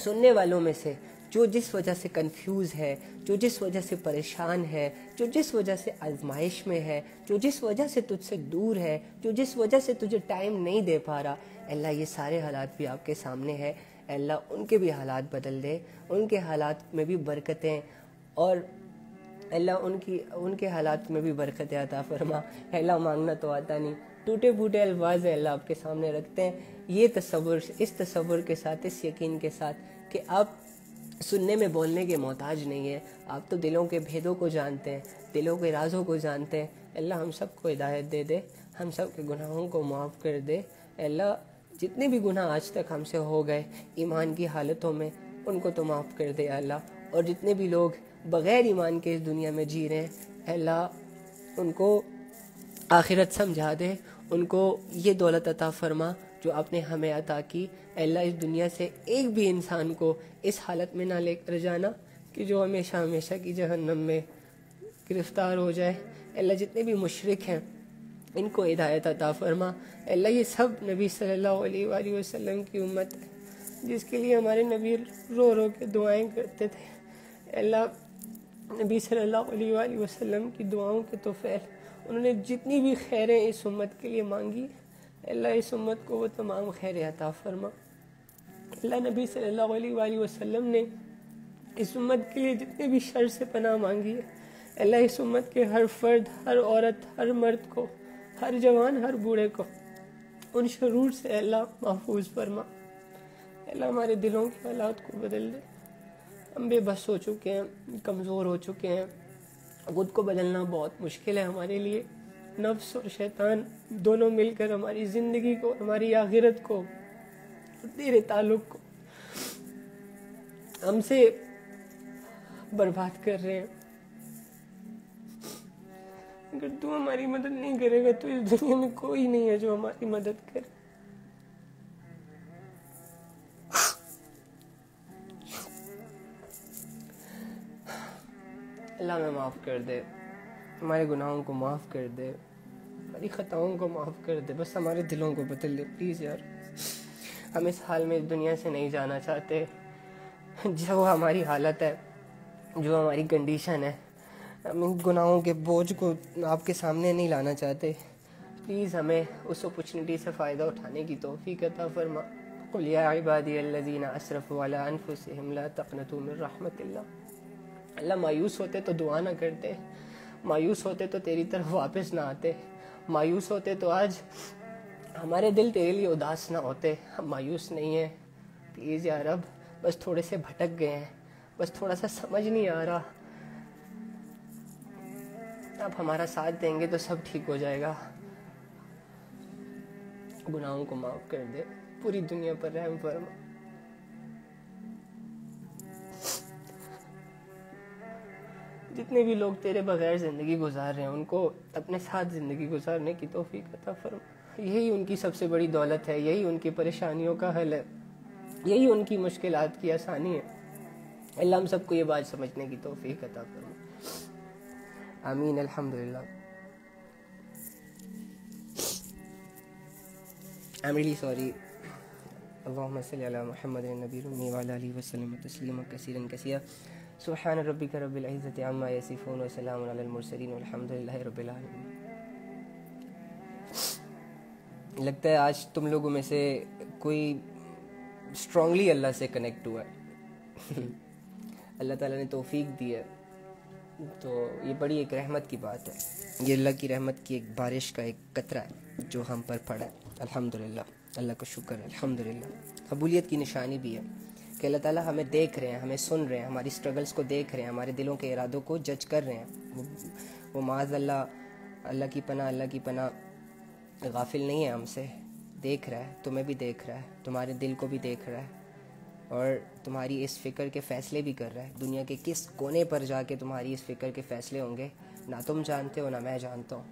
سننے والوں میں سے جو جس وجہ سے کنفیوز ہے، جو جس وجہ سے پریشان ہے، جو جس وجہ سے آزمائش میں ہے، جو جس وجہ سے تجھ سے دور ہے، جو جس وجہ سے تجھے ٹائم نہیں دے پا رہا، اللہ یہ سارے حالات بھی آپ کے سامنے ہے، اللہ ان کے بھی حالات بدل دے، ان کے حالات میں بھی برکتیں، اور اللہ ان کے حالات میں بھی برکتیں عطا فرما۔ اللہ مانگنا تو آتا نہیں، ٹوٹے پھوٹے الفاظ اللہ آپ کے سامنے رکھتے ہیں، یہ تصور، اس تصور کے ساتھ، اس یقین کے ساتھ کہ آپ سننے میں بولنے کے محتاج نہیں ہیں، آپ تو دلوں کے بھیدوں کو جانتے ہیں، دلوں کے رازوں کو جانتے ہیں۔ اللہ ہم سب کو ہدایت دے دے، ہم سب کے گناہوں کو معاف کر دے۔ اللہ جتنے بھی گناہ آج تک ہم سے ہو گئے ایمان کی حالتوں میں، ان کو تو معاف کر دے اللہ، اور جتنے بھی لوگ بغیر ایمان کے اس دنیا میں جی رہے ہیں، اللہ ان کو آخرت سمجھا دے، ان کو یہ دولت عطا فرما جو آپ نے ہمیں عطا کی۔ اللہ اس دنیا سے ایک بھی انسان کو اس حالت میں نہ لے کر جانا کہ جو ہمیشہ ہمیشہ کی جہنم میں گرفتار ہو جائے۔ اللہ جتنے بھی مشرک ہیں ان کو ہدایت عطا فرما۔ اللہ یہ سب نبی صلی اللہ علیہ وآلہ وسلم کی امت ہے جس کے لیے ہمارے نبی رو رو کے دعائیں کرتے تھے۔ اللہ نبی صلی اللہ علیہ وآلہ وسلم کی دعاؤں کے توفیل، انہوں نے جتنی بھی خیریں اس امت کے لیے مانگی، اللہ اس امت کو وہ تمام خیریں عطا فرما۔ اللہ نبی صلی اللہ علیہ وآلہ وسلم نے اس امت کے لیے جتنے بھی شر سے پناہ مانگی ہے، اللہ اس امت کے ہر فرد، ہر عورت، ہر مرد کو، ہر جوان، ہر بوڑھے کو ان شرور سے اللہ محفوظ فرما۔ اللہ ہمارے دلوں کے حالات کو بدل دے۔ ہم بے بس ہو چکے ہیں، کمزور ہو چکے ہیں، خود کو بدلنا بہت مشکل ہے ہمارے لیے۔ نفس اور شیطان دونوں مل کر ہماری زندگی کو، ہماری آخرت کو، تیرے تعلق کو ہم سے برباد کر رہے ہیں۔ اگر تو ہماری مدد نہیں کرے گا تو اس دنیا میں کوئی نہیں ہے جو ہماری مدد کرے۔ اللہ ہمیں معاف کر دے، ہمارے گناہوں کو معاف کر دے، ہماری خطاؤں کو معاف کر دے، بس ہمارے دلوں کو بدل دے پلیز یار۔ ہم اس حال میں اس دنیا سے نہیں جانا چاہتے، جو ہماری حالت ہے، جو ہماری کنڈیشن ہے، ہم ان گناہوں کے بوجھ کو آپ کے سامنے نہیں لانا چاہتے۔ پلیز ہمیں اس اپرچونٹی سے فائدہ اٹھانے کی توفیق عطا فرما۔ قل یا عبادی الذین اسرفوا علی انفسہم لا تقنطوا من رحمت اللہ۔ اللہ مایوس ہوتے تو دعا نہ کرتے، مایوس ہوتے تو تیری طرف واپس نہ آتے، مایوس ہوتے تو آج ہمارے دل تیرے لیے اداس نہ ہوتے۔ ہم مایوس نہیں ہیں، پلیز یا رب، بس تھوڑے سے بھٹک گئے ہیں، بس تھوڑا سا سمجھ نہیں آ رہا، آپ ہمارا ساتھ دیں گے تو سب ٹھیک ہو جائے گا۔ گناہوں کو معاف کر دے، پوری دنیا پر رحم فرما۔ جتنے بھی لوگ تیرے بغیر زندگی گزار رہے ہیں ان کو اپنے ساتھ زندگی گزارنے کی توفیق عطا فرما۔ یہی ان کی سب سے بڑی دولت ہے، یہی ان کی پریشانیوں کا حل ہے، یہی ان کی مشکلات کی آسانی ہے۔ اللہ ہم سب کو یہ بات سمجھنے کی توفیق عطا فرما۔ آمین۔ الحمدللہ۔ I'm really sorry. اللهم صل على محمد النبي الأمي وعلى آله وسلم تسليما كثيرا كثيرا۔ سبحان ربك رب العزة عما يصفون وسلام على المرسلين والحمد لله رب العالمين۔ لگتا ہے آج تم لوگوں میں سے کوئی اسٹرانگلی اللہ سے کنیکٹ ہوا ہے، اللہ تعالیٰ نے توفیق دی ہے، تو یہ بڑی ایک رحمت کی بات ہے، یہ اللہ کی رحمت کی ایک بارش کا ایک قطرہ ہے جو ہم پر پڑا ہے۔ الحمدللہ، اللہ کا شکر ہے، الحمدللہ۔ قبولیت کی نشانی بھی ہے کہ اللہ تعالیٰ ہمیں دیکھ رہے ہیں، ہمیں سن رہے ہیں، ہماری سٹرگلز کو دیکھ رہے ہیں، ہمارے دلوں کے ارادوں کو جج کر رہے ہیں۔ وہ معاذ اللہ کی پناہ غافل نہیں ہے ہم سے، دیکھ رہا ہے، تمہیں بھی دیکھ رہا ہے، تمہارے دل کو بھی دیکھ رہا ہے، اور تمہاری اس فکر کے فیصلے بھی کر رہا ہے۔ دنیا کے کس کونے پر جا کے تمہاری اس فکر کے فیصلے ہوں گے نہ تم جانتے ہو نہ میں جانتا ہوں۔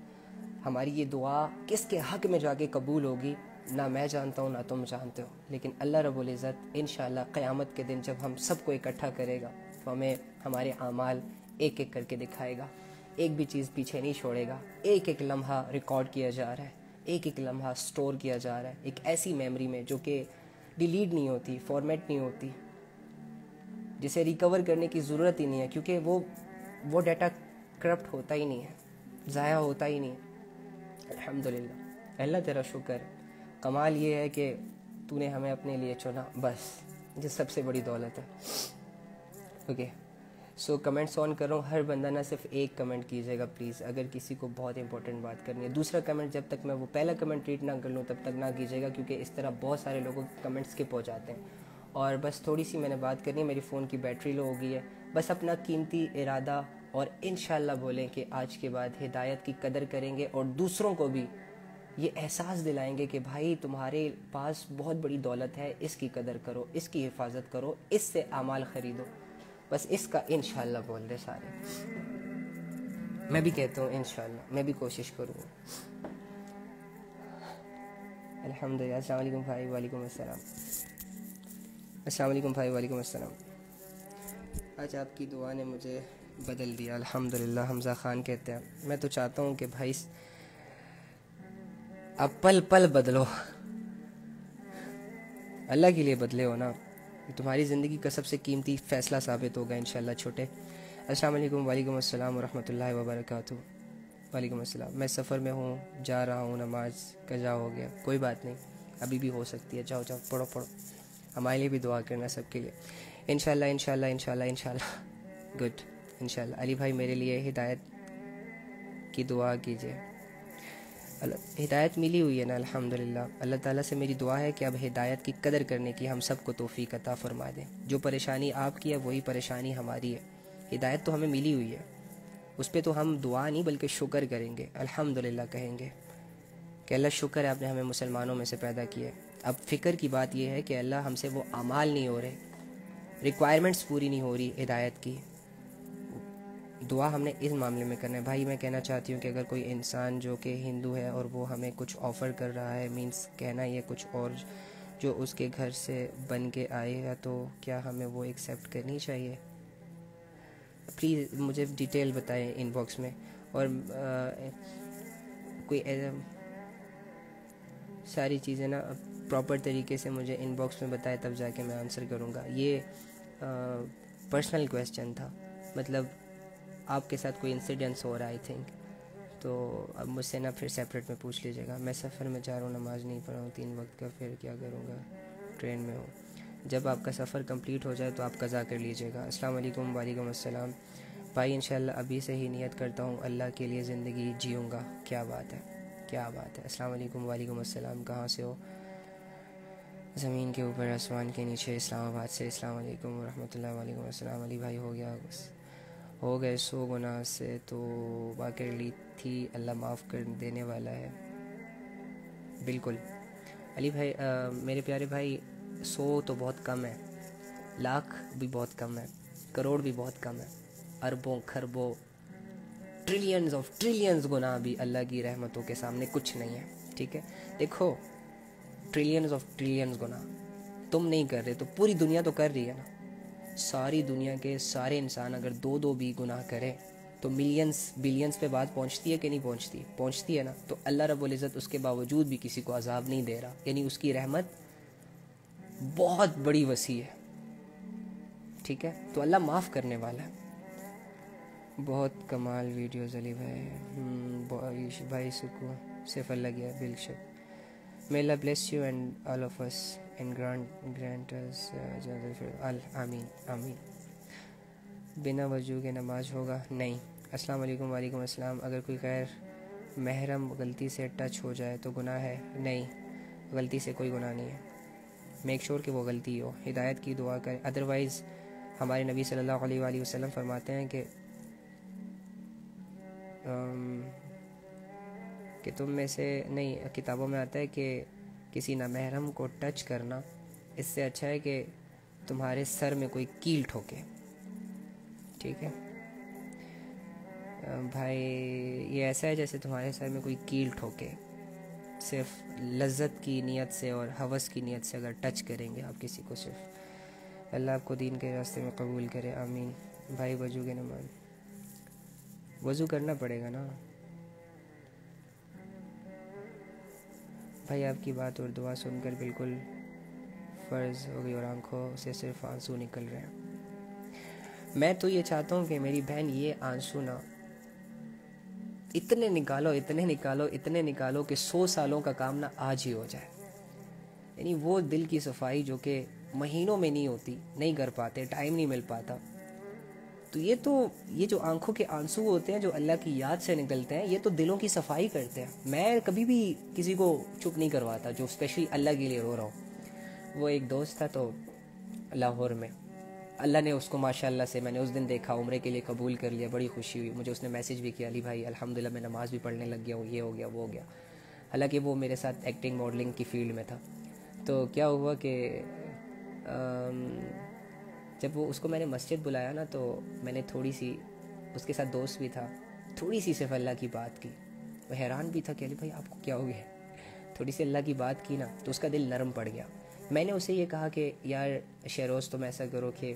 ہماری یہ دعا کس کے حق میں جا کے قبول ہوگی نہ میں جانتا ہوں نہ تم جانتے ہو، لیکن اللہ رب العزت انشاءاللہ قیامت کے دن جب ہم سب کو اکٹھا کرے گا تو ہمیں ہمارے اعمال ایک ایک کر کے دکھائے گا، ایک بھی چیز پیچھے نہیں چھوڑے گا۔ ایک ایک لمحہ ریکارڈ کیا جا رہا ہے، ایک ایک لمحہ سٹور کیا جا رہا ہے، ایک ایسی میموری میں جو کہ ڈیلیٹ نہیں ہوتی، فارمیٹ نہیں ہوتی۔ جسے ریکور کرنے کی ضرورت ہی نہیں ہے، کیونکہ وہ ڈیٹا کرپٹ ہوتا ہی نہیں ہے، ضائع ہوتا ہی نہیں ہے۔ الحمدللہ، اللہ تیرا شکر۔ کمال یہ ہے کہ تو نے ہمیں اپنے لیے چنا، بس یہ سب سے بڑی دولت ہے۔ اوکے، سو کمنٹس آن کر رہا ہوں، ہر بندہ نہ صرف ایک کمنٹ کیجیے گا پلیز، اگر کسی کو بہت امپورٹنٹ بات کرنی ہے۔ دوسرا کمنٹ جب تک میں وہ پہلا کمنٹ ریڈ نہ کر لوں تب تک نہ کیجیے گا، کیونکہ اس طرح بہت سارے لوگوں کے کمنٹس اسکپ ہو جاتے ہیں۔ اور بس تھوڑی سی میں نے بات کرنی ہے، میری فون کی بیٹری لو ہو گئی ہے۔ بس اپنا قیمتی ارادہ اور انشاءاللہ بولیں کہ آج کے بعد ہدایت کی قدر کریں گے، اور دوسروں کو بھی یہ احساس دلائیں گے کہ بھائی تمہارے پاس بہت بڑی دولت ہے، اس کی قدر کرو، اس کی حفاظت کرو، اس سے اعمال خریدو۔ بس اس کا انشاءاللہ بول دے سارے۔ میں بھی کہتا ہوں انشاءاللہ، میں بھی کوشش کروں گا۔ الحمدللہ۔ السلام علیکم بھائی، وعلیکم السلام۔ السلام علیکم بھائی، وعلیکم السلام۔ آج آپ کی دعا نے مجھے بدل دیا، الحمدللہ۔ حمزہ خان کہتے ہیں میں تو چاہتا ہوں کہ بھائی اب پل پل بدلو، اللہ کے لیے بدلے ہو نا، تمہاری زندگی کا سب سے قیمتی فیصلہ ثابت ہوگا انشاءاللہ چھوٹے۔ السلام علیکم، وعلیکم السلام ورحمۃ اللہ وبرکاتہ۔ وعلیکم السلام۔ میں سفر میں ہوں، جا رہا ہوں، نماز قضا ہو گیا، کوئی بات نہیں، ابھی بھی ہو سکتی ہے، جاؤ پڑھو ہمارے لیے بھی دعا کرنا، سب کے لیے انشاءاللہ انشاءاللہ انشاءاللہ انشاءاللہ۔ گڈ، انشاءاللہ۔ علی بھائی میرے لیے ہدایت کی دعا کیجیے۔ ہدایت ملی ہوئی ہے نا الحمدللہ، اللہ تعالیٰ سے میری دعا ہے کہ اب ہدایت کی قدر کرنے کی ہم سب کو توفیق عطا فرما دیں۔ جو پریشانی آپ کی ہے وہی پریشانی ہماری ہے، ہدایت تو ہمیں ملی ہوئی ہے، اس پہ تو ہم دعا نہیں بلکہ شکر کریں گے، الحمدللہ کہیں گے کہ اللہ شکر ہے آپ نے ہمیں مسلمانوں میں سے پیدا کیا ہے۔ اب فکر کی بات یہ ہے کہ اللہ ہم سے وہ اعمال نہیں ہو رہے، ریکوائرمنٹس پوری نہیں ہو رہی ہدایت کی، دعا ہم نے اس معاملے میں کرنا ہے۔ بھائی میں کہنا چاہتی ہوں کہ اگر کوئی انسان جو کہ ہندو ہے اور وہ ہمیں کچھ آفر کر رہا ہے، مینس کہنا یہ کچھ اور جو اس کے گھر سے بن کے آئے گا، تو کیا ہمیں وہ ایکسیپٹ کرنی چاہیے؟ پلیز مجھے ڈیٹیل بتائیں ان باکس میں، اور کوئی ساری چیزیں نا پراپر طریقے سے مجھے ان باکس میں بتائے، تب جا کے میں آنسر کروں گا۔ یہ پرسنل کویسچن تھا، مطلب آپ کے ساتھ کوئی انسیڈنس ہو رہا ہے آئی تھنک، تو اب مجھ سے نا پھر سیپریٹ میں پوچھ لیجیے گا۔ میں سفر میں جا رہا ہوں، نماز نہیں پڑھا ہوں 3 وقت کا، پھر کیا کروں گا؟ ٹرین میں ہوں۔ جب آپ کا سفر کمپلیٹ ہو جائے تو آپ قضا کر لیجیے گا۔ السلام علیکم، وعلیکم السلام۔ بھائی انشاءاللہ ابھی سے ہی نیت کرتا ہوں، اللہ کے لیے زندگی جیوں گا۔ کیا بات ہے، کیا بات ہے۔ السلام علیکم، وعلیکم السلام۔ کہاں سے ہو؟ زمین کے اوپر، آسمان کے نیچے، اسلام آباد سے۔ السلام علیکم ورحمۃ اللہ، وعلیکم السلام۔ علی بھائی ہو گئے 100 گناہ سے توبہ کر لی تھی، اللہ معاف کر دینے والا ہے۔ بالکل علی بھائی، میرے پیارے بھائی، 100 تو بہت کم ہے، لاکھ بھی بہت کم ہے، کروڑ بھی بہت کم ہے، اربوں کھربوں ٹریلینز گناہ بھی اللہ کی رحمتوں کے سامنے کچھ نہیں ہے، ٹھیک ہے؟ دیکھو، ٹریلینز گناہ تم نہیں کر رہے تو پوری دنیا تو کر رہی ہے نا۔ ساری دنیا کے سارے انسان اگر 2 بھی گناہ کریں تو بلینز پہ بات پہنچتی ہے کہ نہیں پہنچتی؟ پہنچتی ہے نا۔ تو اللہ رب العزت اس کے باوجود بھی کسی کو عذاب نہیں دے رہا، یعنی اس کی رحمت بہت بڑی وسیع ہے، ٹھیک ہے؟ تو اللہ معاف کرنے والا ہے۔ بہت کمال ویڈیوز علی بھائی سکو صرف اللہ گیا بالشک۔ May Allah bless you and all of us and grant us آمین آمین۔ بنا وضو کے نماز ہوگا؟ نہیں۔ السلام علیکم، وعلیکم السلام۔ اگر کوئی غیر محرم غلطی سے ٹچ ہو جائے تو گناہ ہے؟ نہیں، غلطی سے کوئی گناہ نہیں ہے، میک شور کہ وہ غلطی ہو، ہدایت کی دعا کریں۔ ادروائز ہمارے نبی صلی اللہ علیہ وآلہ وسلم فرماتے ہیں کہ تم میں سے نہیں، کتابوں میں آتا ہے کہ کسی نامحرم کو ٹچ کرنا اس سے اچھا ہے کہ تمہارے سر میں کوئی کیل ٹھوکے، ٹھیک ہے بھائی؟ یہ ایسا ہے جیسے تمہارے سر میں کوئی کیل ٹھوکے، صرف لذت کی نیت سے اور ہوس کی نیت سے اگر ٹچ کریں گے آپ کسی کو، صرف اللہ آپ کو دین کے راستے میں قبول کرے، آمین۔ بھائی وضو کے نماز، وضو کرنا پڑے گا نا بھائی۔ آپ کی بات اور دعا سن کر بالکل فرض ہو گئی اور آنکھوں سے صرف آنسو نکل رہے ہیں۔ میں تو یہ چاہتا ہوں کہ میری بہن یہ آنسو نا اتنے نکالو کہ 100 سالوں کا کام نا آج ہی ہو جائے. یعنی وہ دل کی صفائی جو کہ مہینوں میں نہیں ہوتی, نہیں کر پاتے, ٹائم نہیں مل پاتا. تو یہ جو آنکھوں کے آنسو ہوتے ہیں جو اللہ کی یاد سے نکلتے ہیں, یہ تو دلوں کی صفائی کرتے ہیں. میں کبھی بھی کسی کو چپ نہیں کرواتا جو اسپیشلی اللہ کے لیے رو رہا ہوں. وہ ایک دوست تھا تو لاہور میں, اللہ نے اس کو ماشاءاللہ سے میں نے اس دن دیکھا, عمرے کے لیے قبول کر لیا, بڑی خوشی ہوئی مجھے. اس نے میسیج بھی کیا, علی بھائی الحمدللہ میں نماز بھی پڑھنے لگ گیا ہوں, یہ ہو گیا وہ ہو گیا. حالانکہ وہ میرے ساتھ ایکٹنگ ماڈلنگ کی فیلڈ میں تھا. تو کیا ہوا کہ جب وہ اس کو میں نے مسجد بلایا نا, تو میں نے تھوڑی سی, اس کے ساتھ دوست بھی تھا, تھوڑی سی صرف اللہ کی بات کی. وہ حیران بھی تھا کہ علی بھائی آپ کو کیا ہو گیا. تھوڑی سی اللہ کی بات کی نا تو اس کا دل نرم پڑ گیا. میں نے اسے یہ کہا کہ یار شہروز تم ایسا کرو کہ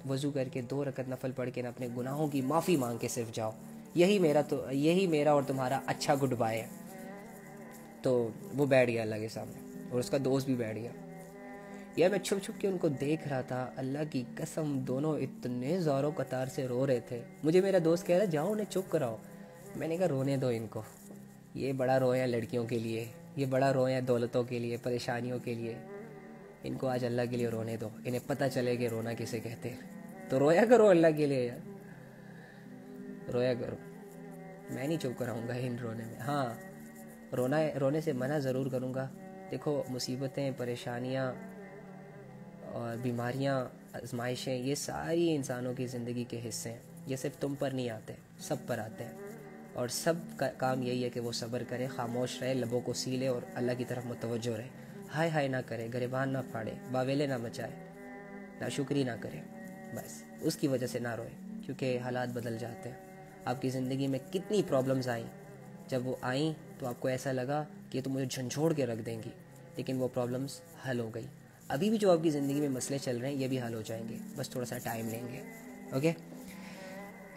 وضو کر کے 2 رکعت نفل پڑھ کے نا اپنے گناہوں کی معافی مانگ کے صرف جاؤ, یہی میرا اور تمہارا اچھا گڈ بائے ہے. تو وہ بیٹھ گیا اللہ کے سامنے, اور اس کا دوست بھی بیٹھ گیا. یار میں چھپ چھپ کے ان کو دیکھ رہا تھا, اللہ کی قسم دونوں اتنے زوروں قطار سے رو رہے تھے. مجھے میرا دوست کہہ رہا جاؤ انہیں چپ کراؤ. میں نے کہا رونے دو ان کو, یہ بڑا روئے ہیں لڑکیوں کے لیے, یہ بڑا روئے ہیں دولتوں کے لیے, پریشانیوں کے لیے. ان کو آج اللہ کے لیے رونے دو, انہیں پتہ چلے کہ رونا کسے کہتے ہیں. تو رویا کرو اللہ کے لیے یار, رویا کرو. میں نہیں چپ کراؤں گا ان رونے میں. ہاں رونے سے منع ضرور کروں گا. دیکھو مصیبتیں, پریشانیاں اور بیماریاں, آزمائشیں, یہ ساری انسانوں کی زندگی کے حصے ہیں. یہ صرف تم پر نہیں آتے, سب پر آتے ہیں. اور سب کا کام یہی ہے کہ وہ صبر کرے, خاموش رہے, لبوں کو سیلے اور اللہ کی طرف متوجہ رہے. ہائے ہائے نہ کرے, گریبان نہ پھاڑے, باویلے نہ مچائے, ناشکری نہ کرے. بس اس کی وجہ سے نہ روئے, کیونکہ حالات بدل جاتے ہیں. آپ کی زندگی میں کتنی پرابلمز آئیں, جب وہ آئیں تو آپ کو ایسا لگا کہ یہ تو مجھے جھنجھوڑ کے رکھ دیں گی, لیکن وہ پرابلمز حل ہو گئی. ابھی بھی جو آپ کی زندگی میں مسئلے چل رہے ہیں یہ بھی حل ہو جائیں گے, بس تھوڑا سا ٹائم لیں گے. اوکے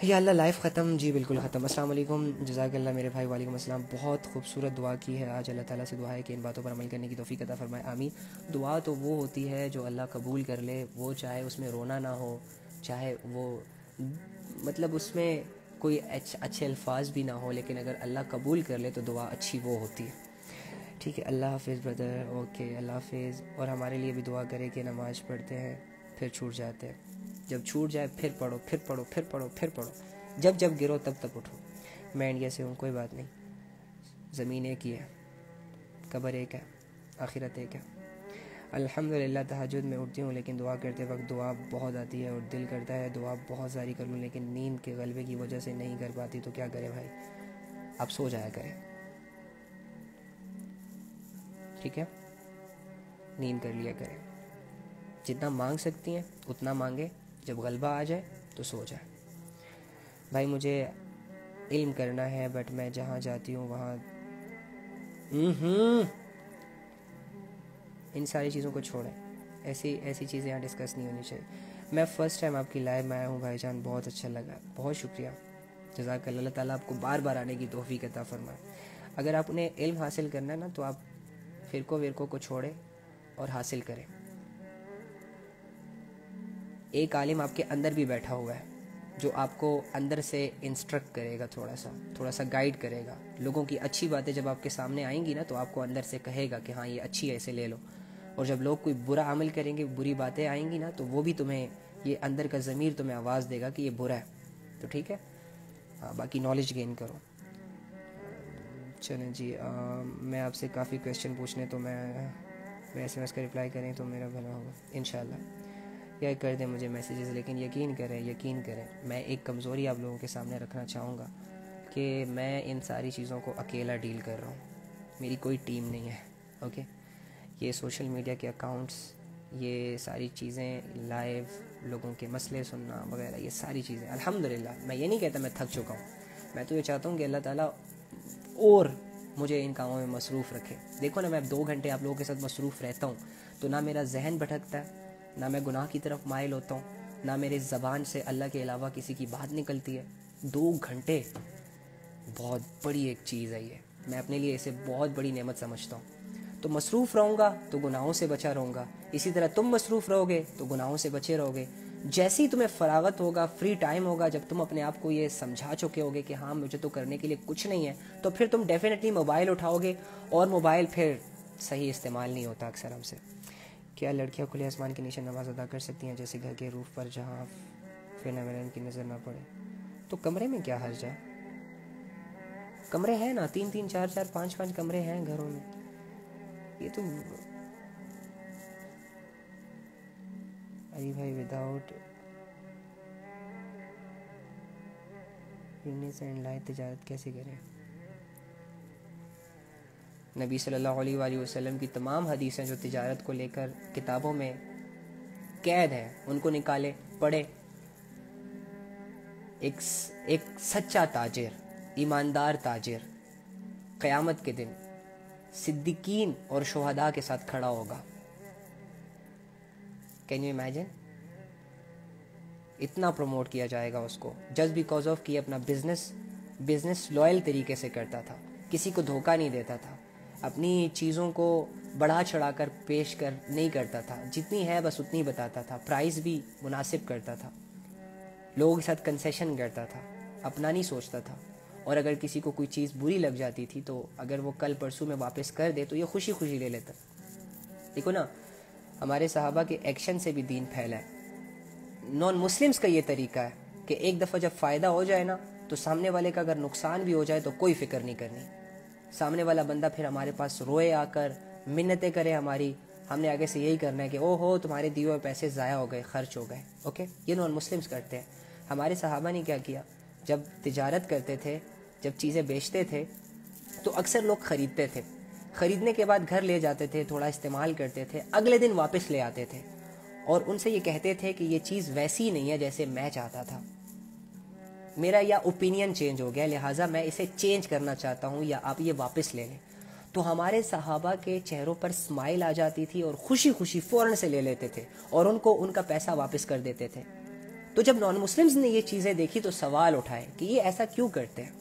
یا اللہ, لائف ختم, جی بالکل ختم. السلام علیکم, جزاک اللہ میرے بھائی. وعلیکم السلام. بہت خوبصورت دعا کی ہے آج. اللہ تعالیٰ سے دعا ہے کہ ان باتوں پر عمل کرنے کی توفیق عطا فرمائے, آمین. دعا تو وہ ہوتی ہے جو اللہ قبول کر لے, وہ چاہے اس میں رونا نہ ہو, چاہے وہ مطلب اس میں کوئی اچھے الفاظ بھی نہ ہو, لیکن اگر اللہ قبول کر لے تو دعا اچھی وہ ہوتی ہے. ٹھیک ہے, اللہ حافظ بردر. اوکے اللہ حافظ. اور ہمارے لیے بھی دعا کرے کہ نماز پڑھتے ہیں پھر چھوٹ جاتے ہیں, جب چھوٹ جائے پھر پڑھو, پھر پڑھو, پھر پڑھو, پھر پڑھو, جب گرو تب اٹھو. میں انڈیا سے ہوں, کوئی بات نہیں. زمین ایک ہی ہے, قبر ایک ہے, آخرت ایک ہے. الحمدللہ تہجد میں اٹھتی ہوں, لیکن دعا کرتے وقت دعا بہت آتی ہے اور دل کرتا ہے دعا بہت ساری کر لوں, لیکن نیند کے غلبے کی وجہ سے نہیں کر پاتی. تو کیا کرے بھائی, آپ سو جایا کریں, ٹھیک ہے, نیند کر لیا کریں. جتنا مانگ سکتی ہیں اتنا مانگے, جب غلبہ آ جائے تو سو جائے. بھائی مجھے علم کرنا ہے, بٹ میں جہاں جاتی ہوں وہاں ان ساری چیزوں کو چھوڑیں. ایسی چیزیں یہاں ڈسکس نہیں ہونی چاہیے. میں فرسٹ ٹائم آپ کی لائیو میں آیا ہوں بھائی جان, بہت اچھا لگا, بہت شکریہ, جزاک اللہ. اللہ تعالیٰ آپ کو بار بار آنے کی توفیق عطا فرمائے. اگر آپ نے علم حاصل کرنا ہے نا تو آپ فرقوں ورقوں کو چھوڑیں اور حاصل کریں. ایک عالم آپ کے اندر بھی بیٹھا ہوا ہے جو آپ کو اندر سے انسٹرکٹ کرے گا, تھوڑا سا گائیڈ کرے گا. لوگوں کی اچھی باتیں جب آپ کے سامنے آئیں گی نا تو آپ کو اندر سے کہے گا کہ ہاں یہ اچھی ہے, اسے لے لو. اور جب لوگ کوئی برا عمل کریں گے, بری باتیں آئیں گی نا, تو وہ بھی تمہیں, یہ اندر کا ضمیر تمہیں آواز دے گا کہ یہ برا ہے. تو ٹھیک ہے, ہاں باقی نالج گین کرو. چلیں جی, میں آپ سے کافی کویشچن پوچھنے, تو میں ایس ایم ایس کا رپلائی کریں تو میرا بھلا ہوگا انشاءاللہ. یا کر دیں مجھے میسیجز, لیکن یقین کریں میں ایک کمزوری آپ لوگوں کے سامنے رکھنا چاہوں گا کہ میں ان ساری چیزوں کو اکیلا ڈیل کر رہا ہوں, میری کوئی ٹیم نہیں ہے. اوکے, یہ سوشل میڈیا کے اکاؤنٹس, یہ ساری چیزیں, لائیو لوگوں کے مسئلے سننا وغیرہ, یہ ساری چیزیں الحمدللہ, میں یہ نہیں کہتا میں تھک چکا ہوں. میں تو یہ چاہتا ہوں کہ اللہ تعالیٰ اور مجھے ان کاموں میں مصروف رکھے. دیکھو نا, میں 2 گھنٹے آپ لوگوں کے ساتھ مصروف رہتا ہوں تو نہ میرا ذہن بھٹکتا ہے, نہ میں گناہ کی طرف مائل ہوتا ہوں, نہ میرے زبان سے اللہ کے علاوہ کسی کی بات نکلتی ہے. 2 گھنٹے بہت بڑی ایک چیز ہے یہ, میں اپنے لیے اسے بہت بڑی نعمت سمجھتا ہوں. تو مصروف رہوں گا تو گناہوں سے بچا رہوں گا, اسی طرح تم مصروف رہو گے تو گناہوں سے بچے رہو گے. جیسے ہی تمہیں فراغت ہوگا، فری ٹائم ہوگا، جب تم اپنے آپ کو یہ سمجھا چکے ہوگے کہ ہاں مجھے تو کرنے کے لیے کچھ نہیں ہے، تو پھر تم ڈیفینیٹلی موبائل اٹھاؤ گے، اور موبائل پھر صحیح استعمال نہیں ہوتا اکثر ہم سے۔ کیا لڑکیاں کھلے آسمان کے نیچے نماز ادا کر سکتی ہیں، جیسے گھر کے روف پر جہاں فینامینن کی نظر نہ پڑے؟ تو کمرے میں کیا حرج ہے؟ کمرے ہیں نا، 3 4 4 5 5 کمرے ہیں گھروں میں۔ یہ تو علی بھائی وداؤٹ بزنس اینڈ لائف تجارت کیسے کریں؟ نبی صلی اللہ علیہ وآلہ وسلم کی تمام حدیثیں جو تجارت کو لے کر کتابوں میں قید ہیں، ان کو نکالے پڑھے۔ ایک سچا تاجر، ایماندار تاجر قیامت کے دن صدیقین اور شہداء کے ساتھ کھڑا ہوگا۔ Can you imagine? اتنا پروموٹ کیا جائے گا اس کو، جسٹ بیکاز آف کہ اپنا بزنس لوئل طریقے سے کرتا تھا، کسی کو دھوکہ نہیں دیتا تھا، اپنی چیزوں کو بڑھا چڑھا کر پیش نہیں کرتا تھا، جتنی ہے بس اتنی بتاتا تھا، پرائز بھی مناسب کرتا تھا، لوگوں کے ساتھ کنسیشن کرتا تھا، اپنا نہیں سوچتا تھا، اور اگر کسی کو کوئی چیز بری لگ جاتی تھی تو اگر وہ کل پرسوں میں واپس کر دے تو یہ خوشی خوشی لے لیتا۔ دیکھو نا، ہمارے صحابہ کے ایکشن سے بھی دین پھیلا ہے۔ نان مسلمز کا یہ طریقہ ہے کہ ایک دفعہ جب فائدہ ہو جائے نا تو سامنے والے کا اگر نقصان بھی ہو جائے تو کوئی فکر نہیں کرنی، سامنے والا بندہ پھر ہمارے پاس روئے آ کر، منتیں کرے ہماری، ہم نے آگے سے یہی کرنا ہے کہ او ہو تمہارے دیے ہوئے پیسے ضائع ہو گئے، خرچ ہو گئے۔ اوکے، یہ نان مسلمز کرتے ہیں۔ ہمارے صحابہ نے کیا کیا؟ جب تجارت کرتے تھے، جب چیزیں بیچتے تھے تو اکثر لوگ خریدتے تھے، خریدنے کے بعد گھر لے جاتے تھے، تھوڑا استعمال کرتے تھے، اگلے دن واپس لے آتے تھے، اور ان سے یہ کہتے تھے کہ یہ چیز ویسی نہیں ہے جیسے میں چاہتا تھا، میرا یا اوپینین چینج ہو گیا، لہٰذا میں اسے چینج کرنا چاہتا ہوں، یا آپ یہ واپس لے لیں۔ تو ہمارے صحابہ کے چہروں پر اسمائل آ جاتی تھی اور خوشی خوشی فوراً سے لے لیتے تھے اور ان کو ان کا پیسہ واپس کر دیتے تھے۔ تو جب نان مسلمز نے یہ چیزیں دیکھی تو سوال اٹھائے کہ یہ ایسا کیوں کرتے ہیں؟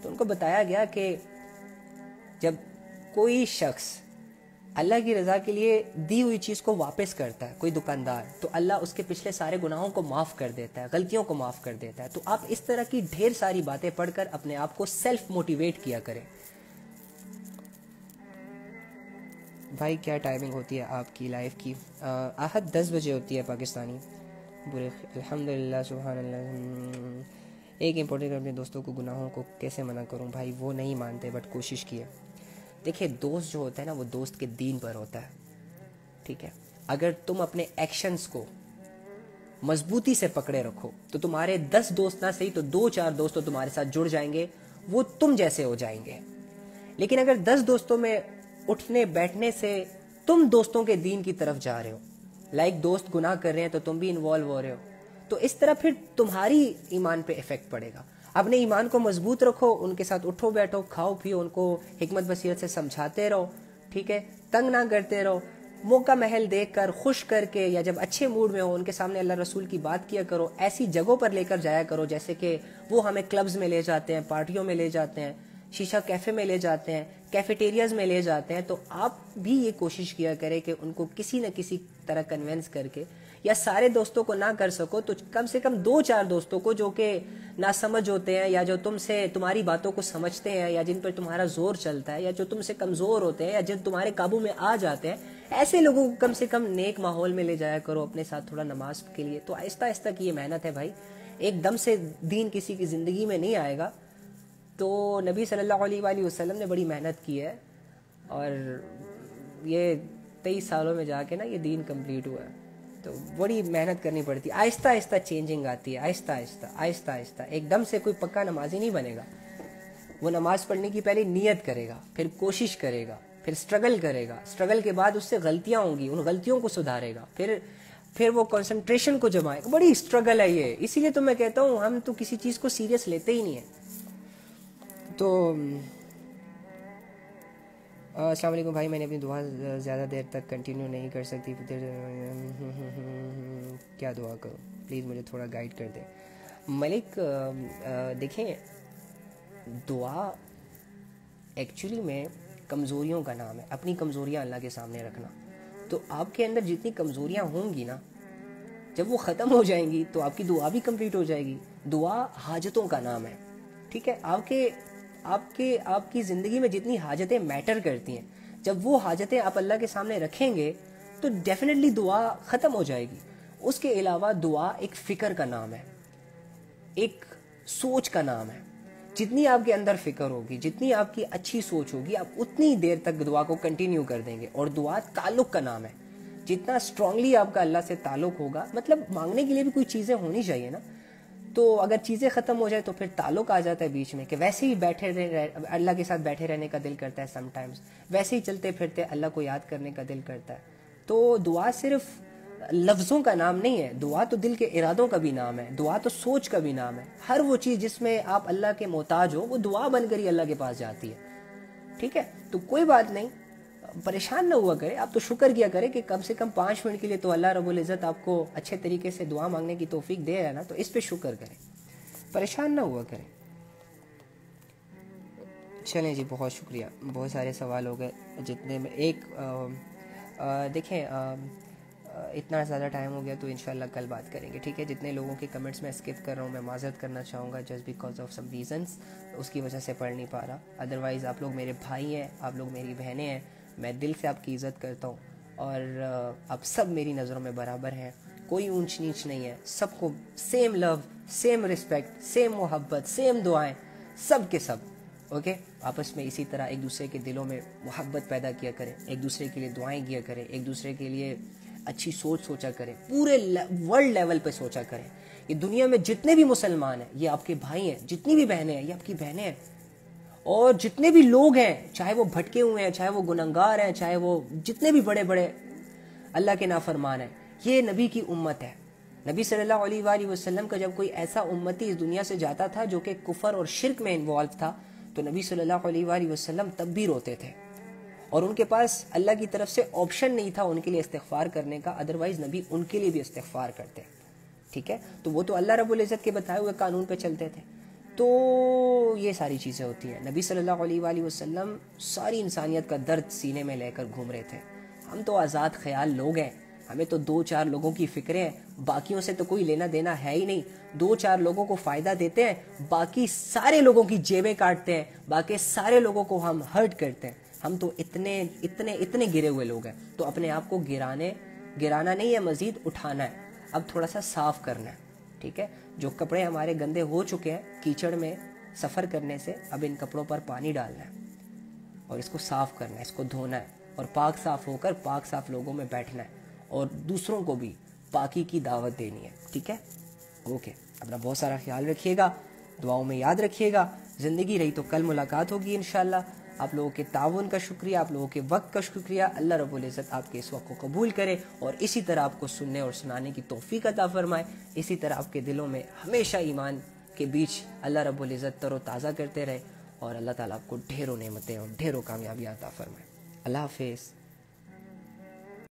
تو ان کو بتایا گیا کہ جب کوئی شخص اللہ کی رضا کے لیے دی ہوئی چیز کو واپس کرتا ہے، کوئی دکاندار، تو اللہ اس کے پچھلے سارے گناہوں کو معاف کر دیتا ہے، غلطیوں کو معاف کر دیتا ہے۔ تو آپ اس طرح کی ڈھیر ساری باتیں پڑھ کر اپنے آپ کو سیلف موٹیویٹ کیا کریں۔ بھائی کیا ٹائمنگ ہوتی ہے آپ کی لائف کی؟ آہد 10 بجے ہوتی ہے پاکستانی۔ الحمدللہ، سبحان اللہ۔ ایک امپورٹنٹ، اپنے دوستوں کو گناہوں کو کیسے منع کروں؟ بھائی وہ نہیں مانتے، بٹ کوشش کیے۔ دیکھیں، دوست جو ہوتا ہے نا وہ دوست کے دین پر ہوتا ہے، ٹھیک ہے؟ اگر تم اپنے ایکشنز کو مضبوطی سے پکڑے رکھو تو تمہارے 10 دوست نہ صحیح تو 2 4 دوست تو تمہارے ساتھ جڑ جائیں گے، وہ تم جیسے ہو جائیں گے۔ لیکن اگر 10 دوستوں میں اٹھنے بیٹھنے سے تم دوستوں کے دین کی طرف جا رہے ہو، دوست گناہ کر رہے ہیں تو تم بھی انوالو ہو رہے ہو، تو اس طرح پھر تمہاری ایمان پہ افیکٹ پڑے گا۔ اپنے ایمان کو مضبوط رکھو، ان کے ساتھ اٹھو بیٹھو، کھاؤ پیو، ان کو حکمت بصیرت سے سمجھاتے رہو، ٹھیک ہے؟ تنگ نہ کرتے رہو، موقع محل دیکھ کر، خوش کر کے، یا جب اچھے موڈ میں ہو ان کے سامنے اللہ رسول کی بات کیا کرو، ایسی جگہوں پر لے کر جایا کرو جیسے کہ وہ ہمیں کلبز میں لے جاتے ہیں، پارٹیوں میں لے جاتے ہیں، شیشہ کیفے میں لے جاتے ہیں، کیفیٹیریاز میں لے جاتے ہیں۔ تو آپ بھی یہ کوشش کیا کریں کہ ان کو کسی نہ کسی طرح کنونس کر کے، یا سارے دوستوں کو نہ کر سکو تو کم سے کم 2 4 دوستوں کو جو کہ ناسمجھ ہوتے ہیں، یا جو تمہاری باتوں کو سمجھتے ہیں، یا جن پر تمہارا زور چلتا ہے، یا جو تم سے کمزور ہوتے ہیں، یا جن تمہارے قابو میں آ جاتے ہیں، ایسے لوگوں کو کم سے کم نیک ماحول میں لے جایا کرو اپنے ساتھ تھوڑا نماز کے لیے۔ تو آہستہ آہستہ کی یہ محنت ہے بھائی، ایک دم سے دین کسی کی زندگی میں نہیں آئے گا۔ تو نبی صلی اللہ علیہ وآلہ وسلم نے بڑی محنت کی ہے، اور یہ 23 سالوں میں جا کے نا یہ دین کمپلیٹ ہوا ہے، تو بڑی محنت کرنی پڑتی ہے۔ آہستہ آہستہ چینجنگ آتی ہے، آہستہ آہستہ آہستہ آہستہ۔ ایک دم سے کوئی پکا نمازی نہیں بنے گا، وہ نماز پڑھنے کی پہلے نیت کرے گا، پھر کوشش کرے گا، پھر سٹرگل کرے گا، سٹرگل کے بعد اس سے غلطیاں ہوں گی، ان غلطیوں کو سدھارے گا، پھر وہ کنسنٹریشن کو جمائے گا۔ بڑی سٹرگل ہے یہ، اسی لیے تو میں کہتا ہوں ہم تو کسی چیز کو سیریس لیتے ہی نہیں ہیں۔ تو السلام علیکم بھائی، میں نے اپنی دعا زیادہ دیر تک کنٹینیو نہیں کر سکتی، کیا دعا کروں؟ پلیز مجھے تھوڑا گائیڈ کر دیں۔ ملک، دیکھیں، دعا ایکچولی میں کمزوریوں کا نام ہے، اپنی کمزوریاں اللہ کے سامنے رکھنا۔ تو آپ کے اندر جتنی کمزوریاں ہوں گی نا، جب وہ ختم ہو جائیں گی تو آپ کی دعا بھی کمپلیٹ ہو جائے گی. دعا حاجتوں کا نام ہے, ٹھیک ہے. آپ کی زندگی میں جتنی حاجتیں میٹر کرتی ہیں, جب وہ حاجتیں آپ اللہ کے سامنے رکھیں گے تو ڈیفینیٹلی دعا ختم ہو جائے گی. اس کے علاوہ دعا ایک فکر کا نام ہے, ایک سوچ کا نام ہے. جتنی آپ کے اندر فکر ہوگی, جتنی آپ کی اچھی سوچ ہوگی, آپ اتنی دیر تک دعا کو کنٹینیو کر دیں گے. اور دعا تعلق کا نام ہے. جتنا اسٹرانگلی آپ کا اللہ سے تعلق ہوگا, مطلب مانگنے کے لیے بھی کوئی چیزیں ہونی چاہیے نا, تو اگر چیزیں ختم ہو جائے تو پھر تعلق آ جاتا ہے بیچ میں, کہ ویسے ہی اللہ کے ساتھ بیٹھے رہنے کا دل کرتا ہے سم ٹائمز, ویسے ہی چلتے پھرتے اللہ کو یاد کرنے کا دل کرتا ہے. تو دعا صرف لفظوں کا نام نہیں ہے, دعا تو دل کے ارادوں کا بھی نام ہے, دعا تو سوچ کا بھی نام ہے. ہر وہ چیز جس میں آپ اللہ کے محتاج ہو وہ دعا بن کر ہی اللہ کے پاس جاتی ہے, ٹھیک ہے. تو کوئی بات نہیں, پریشان نہ ہوا کرے, آپ تو شکر کیا کرے کہ کم سے کم 5 منٹ کے لیے تو اللہ رب العزت آپ کو اچھے طریقے سے دعا مانگنے کی توفیق دے رہا ہے نا, تو اس پہ شکر کریں, پریشان نہ ہوا کریں. چلیں جی, بہت شکریہ. بہت سارے سوال ہو گئے جتنے میں ایک دیکھیں اتنا زیادہ ٹائم ہو گیا تو انشاءاللہ کل بات کریں گے, ٹھیک ہے. جتنے لوگوں کے کمنٹس میں اسکپ کر رہا ہوں میں معذرت کرنا چاہوں گا, just because of some reasons, اس کی وجہ سے پڑھ نہیں پا رہا. ادروائز آپ لوگ میرے بھائی ہیں, آپ لوگ میری بہنیں ہیں, میں دل سے آپ کی عزت کرتا ہوں, اور آپ سب میری نظروں میں برابر ہیں, کوئی اونچ نیچ نہیں ہے. سب کو سیم لو, سیم رسپیکٹ, سیم محبت, سیم دعائیں, سب کے سب, اوکے. آپس میں اسی طرح ایک دوسرے کے دلوں میں محبت پیدا کیا کریں, ایک دوسرے کے لیے دعائیں کیا کریں, ایک دوسرے کے لیے اچھی سوچا کریں, پورے ورلڈ لیول پہ سوچا کریں. یہ دنیا میں جتنے بھی مسلمان ہیں یہ آپ کے بھائی ہیں, جتنی بھی بہنیں ہیں یہ آپ کی بہنیں ہیں, اور جتنے بھی لوگ ہیں چاہے وہ بھٹکے ہوئے ہیں, چاہے وہ گنہگار ہیں, چاہے وہ جتنے بھی بڑے بڑے اللہ کے نافرمان ہیں, یہ نبی کی امت ہے. نبی صلی اللہ علیہ وآلہ وسلم کا جب کوئی ایسا امتی اس دنیا سے جاتا تھا جو کہ کفر اور شرک میں انوالو تھا, تو نبی صلی اللہ علیہ وآلہ وسلم تب بھی روتے تھے, اور ان کے پاس اللہ کی طرف سے آپشن نہیں تھا ان کے لیے استغفار کرنے کا, ادروائز نبی ان کے لیے بھی استغفار کرتے, ٹھیک ہے. تو وہ تو اللہ رب العزت کے بتائے ہوئے قانون پہ چلتے تھے. تو یہ ساری چیزیں ہوتی ہیں. نبی صلی اللہ علیہ وآلہ وسلم ساری انسانیت کا درد سینے میں لے کر گھوم رہے تھے. ہم تو آزاد خیال لوگ ہیں, ہمیں تو 2-4 لوگوں کی فکریں ہیں, باقیوں سے تو کوئی لینا دینا ہے ہی نہیں. 2-4 لوگوں کو فائدہ دیتے ہیں, باقی سارے لوگوں کی جیبیں کاٹتے ہیں, باقی سارے لوگوں کو ہم ہرٹ کرتے ہیں. ہم تو اتنے گرے ہوئے لوگ ہیں. تو اپنے آپ کو گرانا نہیں ہے, مزید اٹھانا ہے, اب تھوڑا سا صاف کرنا ہے, ٹھیک ہے. جو کپڑے ہمارے گندے ہو چکے ہیں کیچڑ میں سفر کرنے سے, اب ان کپڑوں پر پانی ڈالنا ہے اور اس کو صاف کرنا ہے, اس کو دھونا ہے, اور پاک صاف ہو کر پاک صاف لوگوں میں بیٹھنا ہے, اور دوسروں کو بھی پاکی کی دعوت دینی ہے, ٹھیک ہے. اوکے, اپنا بہت سارا خیال رکھیے گا, دعاؤں میں یاد رکھیے گا. زندگی رہی تو کل ملاقات ہوگی انشاءاللہ. آپ لوگوں کے تعاون کا شکریہ, آپ لوگوں کے وقت کا شکریہ. اللہ رب العزت آپ کے اس وقت کو قبول کرے, اور اسی طرح آپ کو سننے اور سنانے کی توفیق عطا فرمائے. اسی طرح آپ کے دلوں میں ہمیشہ ایمان کے بیچ اللہ رب العزت تر و تازہ کرتے رہے, اور اللہ تعالیٰ آپ کو ڈھیروں نعمتیں اور ڈھیروں کامیابیاں عطا فرمائے. اللہ حافظ.